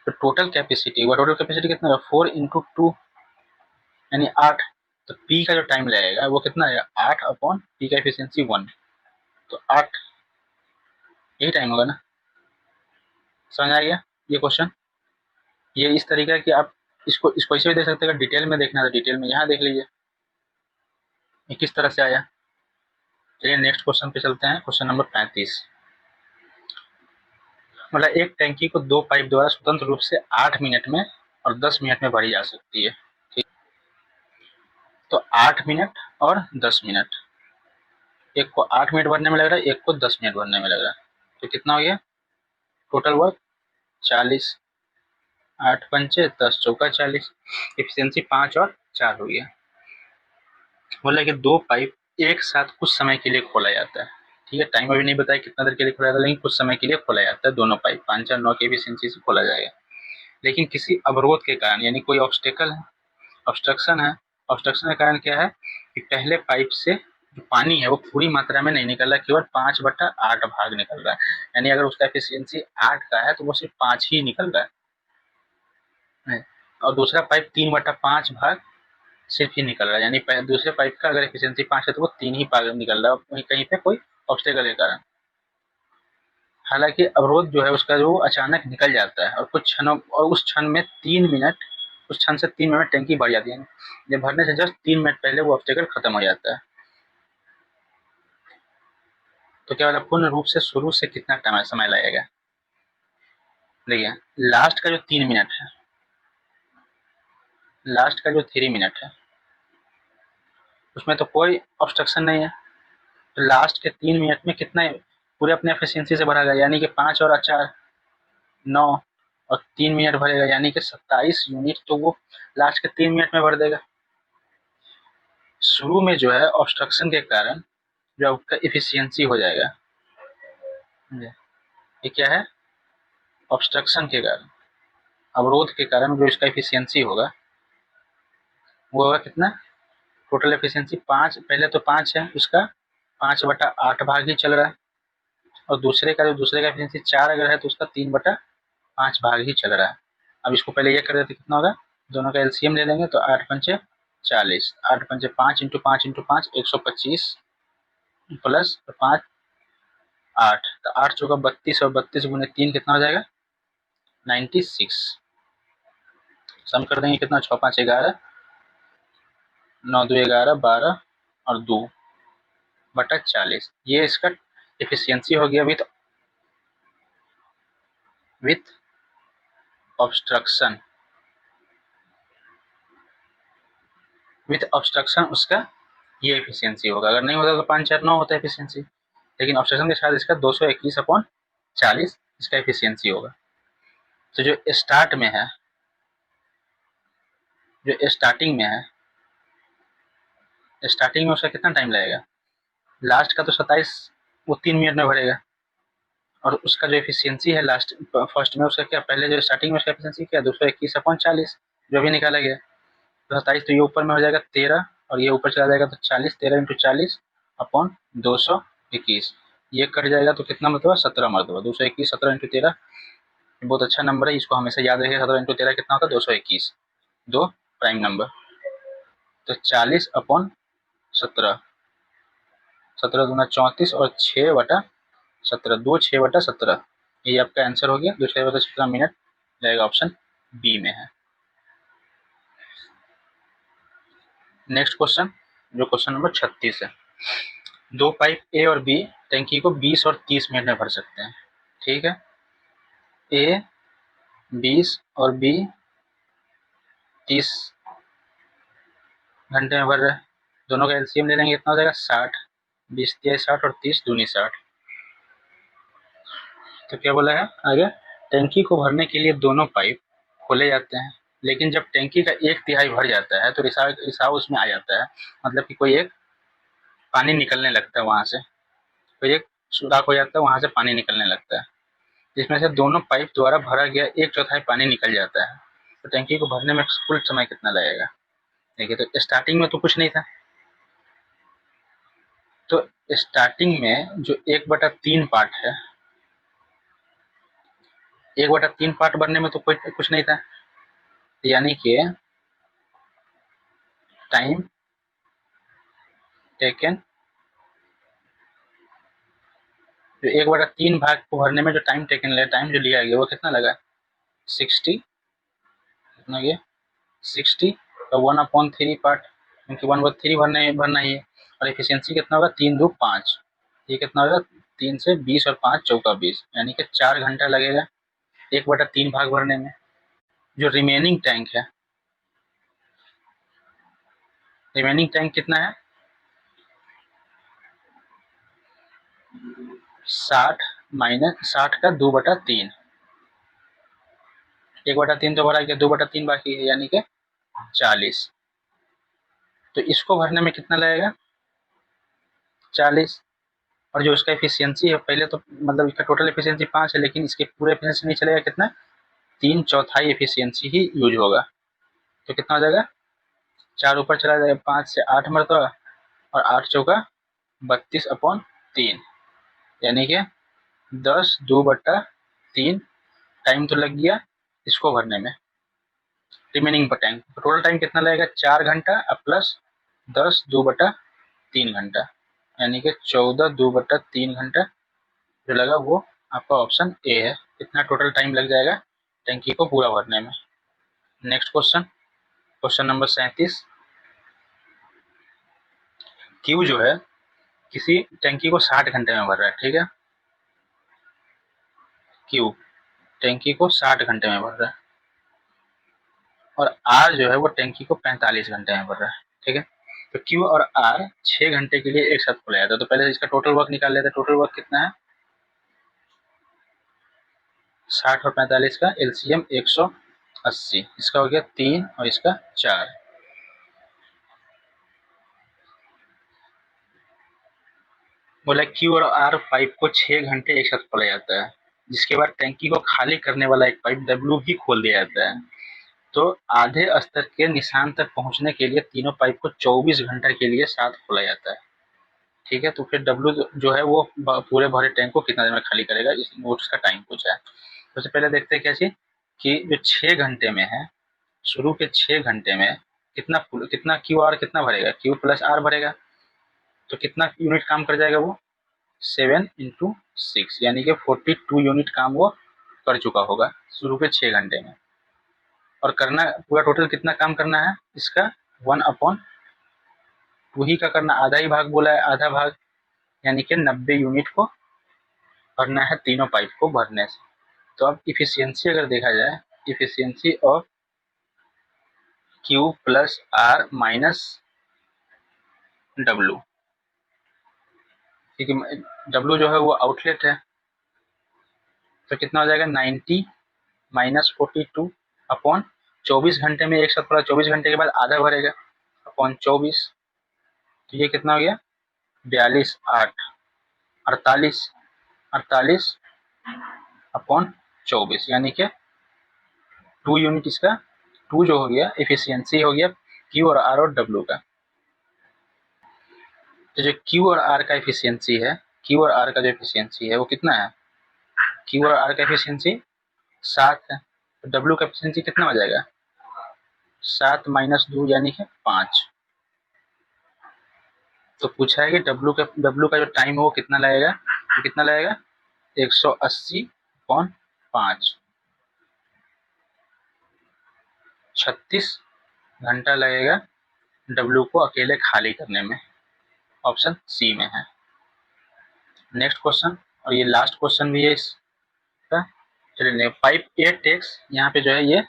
तो टोटल कैपेसिटी कितना है? 4 × 2 यानी 8। तो P का जो टाइम लगेगा वो कितना है? 8/P का इफिशियंसी 1, तो 8, यही टाइम होगा ना। समझ आ गया ये क्वेश्चन? ये इस तरीका कि आप इसको ऐसे भी देख सकते हैं। अगर डिटेल में देखना है तो डिटेल में यहाँ देख लीजिए ये किस तरह से आया। चलिए नेक्स्ट क्वेश्चन पे चलते हैं। Question number 35। मतलब एक टैंकी को 2 पाइप द्वारा स्वतंत्र रूप से 8 मिनट में और 10 मिनट में भरी जा सकती है, ठीक। तो 8 मिनट और 10 मिनट, एक को 8 मिनट भरने में लग रहा है, एक को 10 मिनट भरने में लग रहा है। तो कितना हो गया टोटल वर्क? 40। 8 पंचे 10 चौका 40, एफिशिएंसी 5 और 4 हो गया। बोला कि 2 पाइप एक साथ कुछ समय के लिए खोला जाता है, ठीक है। टाइम अभी नहीं बताया कितना देर के लिए खोला जाता है, लेकिन कुछ समय के लिए खोला जाता है। दोनों पाइप 5 और 9 की एफिशिएंसी से खोला जाएगा। लेकिन किसी अवरोध के कारण, यानी कोई ऑब्स्टेकल है, ऑब्स्ट्रक्शन है। ऑब्स्ट्रक्शन के कारण क्या है कि पहले पाइप से जो पानी है वो पूरी मात्रा में नहीं निकल रहा है, केवल 5/8 भाग निकल रहा है। यानी अगर उसका एफिशिएंसी 8 का है तो वो सिर्फ 5 ही निकल रहा है, और दूसरा पाइप 3/5 भाग सिर्फ ही निकल रहा है। यानी दूसरे पाइप का अगर एफिशिएंसी 5 है तो वो 3 ही भाग निकल रहा है, वहीं कहीं पे कोई ऑब्स्टेकल के कारण। हालांकि अवरोध जो है उसका जो अचानक निकल जाता है, और कुछ क्षणों, और उस क्षण में 3 मिनट, उस क्षण से 3 मिनट टैंकी भर जाती है। जब भरने से जस्ट 3 मिनट पहले वो ऑब्स्टेकल खत्म हो जाता है। तो क्या वाला पूर्ण रूप से शुरू से कितना समय लगेगा? देखिए लास्ट का जो 3 मिनट है, लास्ट का जो 3 मिनट है, उसमें तो कोई ऑब्स्ट्रक्शन नहीं है। तो लास्ट के 3 मिनट में कितना पूरे अपने एफिशिएंसी से भरा गया, यानी कि 5 और 4 9, और 3 मिनट भरेगा यानी कि 27 यूनिट, तो वो लास्ट के 3 मिनट में भर देगा। शुरू में जो है ऑब्स्ट्रक्शन के कारण जो आपका एफिशिएंसी हो जाएगा, ये क्या है? ऑब्स्ट्रक्शन के कारण, अवरोध के कारण जो इसका एफिशिएंसी होगा वो होगा कितना? टोटल एफिशिएंसी 5, पहले तो 5 है, उसका 5/8 भाग ही चल रहा है, और दूसरे का एफिशिएंसी 4 अगर है तो उसका 3/5 भाग ही चल रहा है। अब इसको पहले ये कर देते, कितना होगा? दोनों का एलसीएम ले लेंगे तो 8 पंचे 40, 8 पंचे 5 × 5 × 5 125 प्लस 5 8, तो 8 चौका 32, और 32 गुने 3 कितना हो जाएगा? 96। सम कर देंगे कितना? 6 5 11, 9 2 11 12 और 2/40। ये इसका एफिशिएंसी हो गया विथ ऑब्स्ट्रक्शन। विथ ऑब्स्ट्रक्शन उसका ये एफिशिएंसी होगा। अगर नहीं होता तो 5 4 9 होता है एफिशिएंसी। लेकिन ऑब्स्ट्रक्शन के साथ इसका 221/40 इसका एफिशिएंसी होगा। तो जो स्टार्टिंग में है, स्टार्टिंग में उसका कितना टाइम लगेगा, लास्ट का तो 27 वो 3 मिनट में भरेगा, और उसका जो एफिशिएंसी है लास्ट फर्स्ट में उसका क्या, पहले जो स्टार्टिंग में उसका एफिशिएंसी क्या 221/40 जो भी निकाला गया, तो 27, तो ये ऊपर में हो जाएगा 13 और ये ऊपर चला जाएगा तो 40, 13 × 40/221, ये कट जाएगा तो कितना मतलब 17 मरतबा 221, 17 × 13, बहुत अच्छा नंबर है, इसको हमेशा याद रखिए। 17 × 13 कितना होता है 221, 2 प्राइम नंबर, तो 40/17, 17 दूना 34 और 6/17, 2 6/17, ये आपका आंसर हो गया। 2 6/17 मिनट लगेगा, ऑप्शन बी में है। नेक्स्ट क्वेश्चन, जो क्वेश्चन नंबर 36 है, दो पाइप ए और बी टंकी को 20 और 30 मिनट में भर सकते हैं, ठीक है। ए 20 और बी 30 घंटे में भर रहे हैं, दोनों का एलसीएम ले लेंगे, कितना हो जाएगा 60, 20 × 60 और 30 दूनी 60। तो क्या बोला है आगे, टंकी को भरने के लिए दोनों पाइप खोले जाते हैं, लेकिन जब टंकी का 1/3 भर जाता है तो रिसाव उसमें आ जाता है, मतलब कि कोई एक पानी निकलने लगता है वहां से, कोई एक सुराख हो जाता है, वहां से पानी निकलने लगता है, जिसमें से दोनों पाइप द्वारा भरा गया 1/4 पानी निकल जाता है। तो टंकी को भरने में कुल समय कितना लगेगा। देखिए, तो स्टार्टिंग में तो कुछ नहीं था, तो स्टार्टिंग में जो 1/3 पार्ट है, 1/3 पार्ट भरने में तो कोई कुछ नहीं था, यानी कि टाइम टेकन, जो 1/3 भाग को भरने में जो टाइम टेकन लगा, टाइम जो लिया गया वो कितना लगा 60, कितना गया 60 का 1/3 पार्ट, क्योंकि 1/3 भरना ही है, और एफिशिएंसी कितना होगा 3 2 5, ये कितना होगा 3 से 20 और 5 चौका 20, यानी कि 4 घंटा लगेगा 1/3 भाग भरने में। जो रिमेनिंग टैंक कितना है 60 माइनस 60 का 2/3, 1/3 तो भरा गया, 2/3 बाकी है, यानी कि 40। तो इसको भरने में कितना लगेगा 40, और जो उसका एफिशिएंसी है, पहले तो मतलब इसका टोटल एफिशिएंसी 5 है, लेकिन इसके पूरे एफिशिएंसी नहीं चलेगा, कितना 3/4 एफिशिएंसी ही यूज होगा, तो कितना हो जाएगा 4 ऊपर चला जाएगा, 5 से 8 मरतबा, और 8 चौका 32/3, यानी कि 10 2/3 टाइम तो लग गया इसको भरने में। रिमेनिंग पर टाइम, टोटल टाइम कितना लगेगा 4 घंटा प्लस 10 2/3 घंटा, यानी कि 14 2/3 घंटा जो लगा वो आपका ऑप्शन ए है। इतना टोटल टाइम लग जाएगा टंकी को पूरा भरने में। Next question, question number 37, Q जो है किसी टंकी को 60 घंटे में भर रहा है, ठीक है, क्यू टंकी को 60 घंटे में भर रहा है, और आर जो है वो टंकी को 45 घंटे में भर रहा है, ठीक है। तो क्यू और आर 6 घंटे के लिए एक साथ खोला जाता है, तो पहले इसका टोटल वर्क निकाल लेते हैं। टोटल वर्क कितना है 60 और 45 का एलसीएम 180, इसका हो गया 3 और इसका 4। बोला क्यू और आर पाइप को 6 घंटे एक साथ खोला जाता है, जिसके बाद टैंकी को खाली करने वाला एक पाइप डब्ल्यू भी खोल दिया जाता है। तो आधे स्तर के निशान तक पहुंचने के लिए तीनों पाइप को 24 घंटे के लिए साथ खोला जाता है, ठीक है। तो फिर डब्ल्यू जो है वो पूरे भरे टैंक को कितना देर में खाली करेगा, इस नोट्स का टाइम पूछा है। सबसे पहले देखते हैं क्या चीज, कि जो 6 घंटे में है, शुरू के 6 घंटे में कितना क्यू आर कितना भरेगा, क्यू प्लस आर भरेगा, तो कितना यूनिट काम कर जाएगा वो 7 × 6, यानी कि 42 यूनिट काम वो कर चुका होगा शुरू के 6 घंटे में। और करना पूरा टोटल कितना काम करना है इसका 1/2 ही का करना, आधा ही भाग बोला है, आधा भाग, यानी कि 90 यूनिट को भरना है तीनों पाइप को भरने से। तो अब इफिशियंसी अगर देखा जाए, efficiency of Q plus R minus W, क्योंकि W जो है वो आउटलेट है, तो कितना हो जाएगा 90 माइनस 42 अपॉन 24 घंटे में एक साथ पूरा 24 घंटे के बाद आधा भरेगा अपॉन 24, तो ये कितना हो गया 42 8 48 48 अपॉन 24, यानी कि 2 यूनिट इसका 2 जो हो गया एफिशिएंसी हो गया Q और W का। तो जो Q और R का एफिशिएंसी है, Q और R का जो एफिशिएंसी है वो कितना है, Q और R का एफिशिएंसी 7 है, तो W का एफिशिएंसी कितना हो जाएगा 7 माइनस 2 यानी कि 5। तो पूछा है कि W का जो टाइम है वो कितना लगेगा, तो कितना लगेगा 180/5, 36 घंटा लगेगा W को अकेले खाली करने में, ऑप्शन सी में है। नेक्स्ट क्वेश्चन, और ये लास्ट क्वेश्चन भी है इसका। चलिए 5 टेक्स, यहाँ पे जो है ये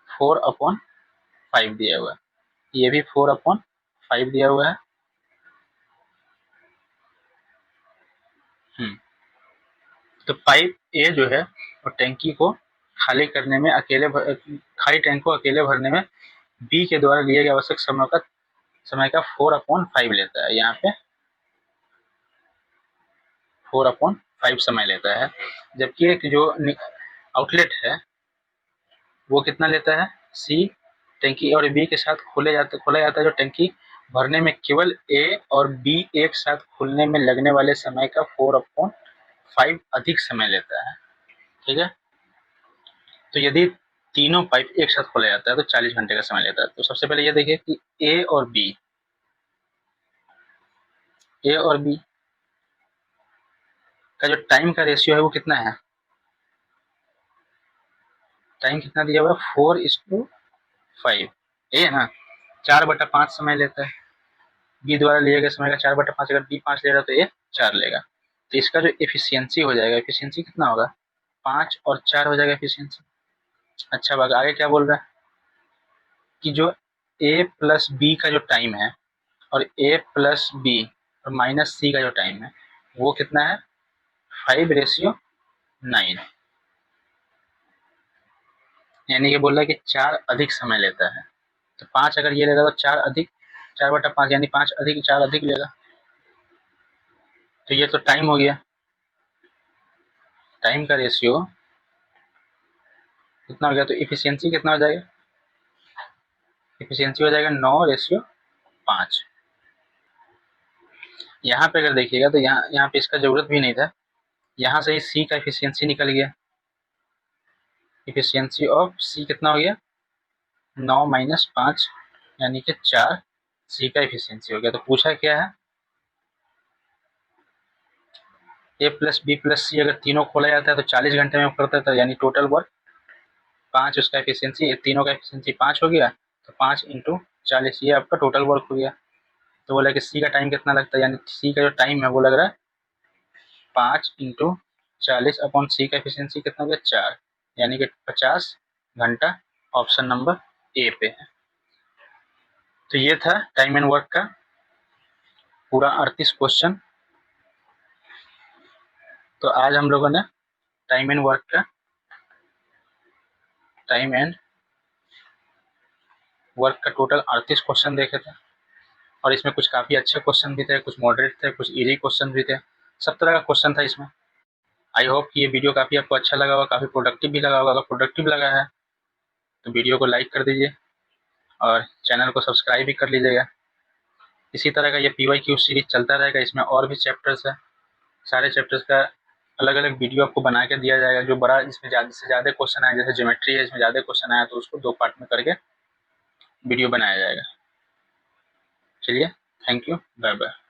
4/5 दिया हुआ है, ये भी 4/5 दिया हुआ है। तो पाइप ए जो है वो टैंकी को खाली करने में खाली टैंक को अकेले भरने में बी के द्वारा लिए गए आवश्यक समय का 4/5 लेता है, यहाँ पे 4/5 समय लेता है। जबकि एक जो आउटलेट है वो कितना लेता है, सी टैंकी और बी के साथ खोला जाता है जो टैंकी भरने में केवल ए और बी एक साथ खुलने में लगने वाले समय का 4/5 अधिक समय लेता है। ठीक है, तो यदि तीनों पाइप एक साथ खोला जाता है तो 40 घंटे का समय लेता है। तो सबसे पहले ये देखिए कि ए और बी का जो टाइम का रेशियो है वो कितना है, टाइम कितना दिया हुआ है 4:5, ए है ना, 4/5 समय लेता है। बी द्वारा लिए गए समय का 4/5, अगर बी 5 ले रहा है तो ए 4 लेगा। तो इसका जो एफिशिएंसी हो जाएगा, एफिशिएंसी कितना होगा 5 और 4 हो जाएगा एफिशिएंसी। अच्छा बात, आगे क्या बोल रहा है कि जो ए प्लस बी का जो टाइम है और ए प्लस बी और माइनस सी का जो टाइम है वो कितना है 5:9, यानी कि बोल रहा है कि 4 अधिक समय लेता है। तो 5 अगर ये लेगा तो 4 अधिक 4/5 यानी 5 अधिक 4 अधिक लेगा। तो ये तो टाइम हो गया, टाइम का रेशियो कितना हो गया, तो इफिशियंसी कितना हो जाएगा, इफिशियंसी हो जाएगा 9:5। यहाँ पे अगर देखिएगा तो यहाँ पे इसका जरूरत भी नहीं था, यहाँ से ही सी का इफिशियंसी निकल गया। इफिशियंसी ऑफ सी कितना हो गया 9 - 5 यानी कि 4 सी का इफिशियंसी हो गया। तो पूछा क्या है ए प्लस बी प्लस सी अगर तीनों खोला जाता है तो 40 घंटे में करता था, यानी टोटल वर्क 5 उसका एफिशिएंसी, तीनों का एफिशिएंसी 5 हो गया, तो 5 × 40 ये आपका टोटल वर्क हो गया। तो बोला कि सी का टाइम कितना लगता है, यानी सी का जो टाइम है वो लग रहा है 5 × 40 अपॉन सी का एफिशिएंसी कितना हो गया 4, यानी कि 50 घंटा, ऑप्शन नंबर ए पे है। तो ये था टाइम एंड वर्क का पूरा 38 क्वेश्चन। तो आज हम लोगों ने टाइम एंड वर्क का टोटल 38 क्वेश्चन देखे थे, और इसमें कुछ काफ़ी अच्छे क्वेश्चन भी थे, कुछ मॉडरेट थे, कुछ इजी क्वेश्चन भी थे, सब तरह का क्वेश्चन था इसमें। आई होप कि ये वीडियो काफ़ी आपको अच्छा लगा होगा, काफ़ी प्रोडक्टिव भी लगा होगा। अगर प्रोडक्टिव लगा है तो वीडियो को लाइक कर दीजिए और चैनल को सब्सक्राइब भी कर लीजिएगा। इसी तरह का ये PYQ सीरीज चलता रहेगा, इसमें और भी चैप्टर्स है, सारे चैप्टर्स का अलग अलग वीडियो आपको बना के दिया जाएगा। जो बड़ा इसमें ज़्यादा से ज़्यादा क्वेश्चन आए, जैसे ज्योमेट्री है इसमें ज़्यादा क्वेश्चन आया तो उसको 2 पार्ट में करके वीडियो बनाया जाएगा। चलिए, थैंक यू, बाय बाय।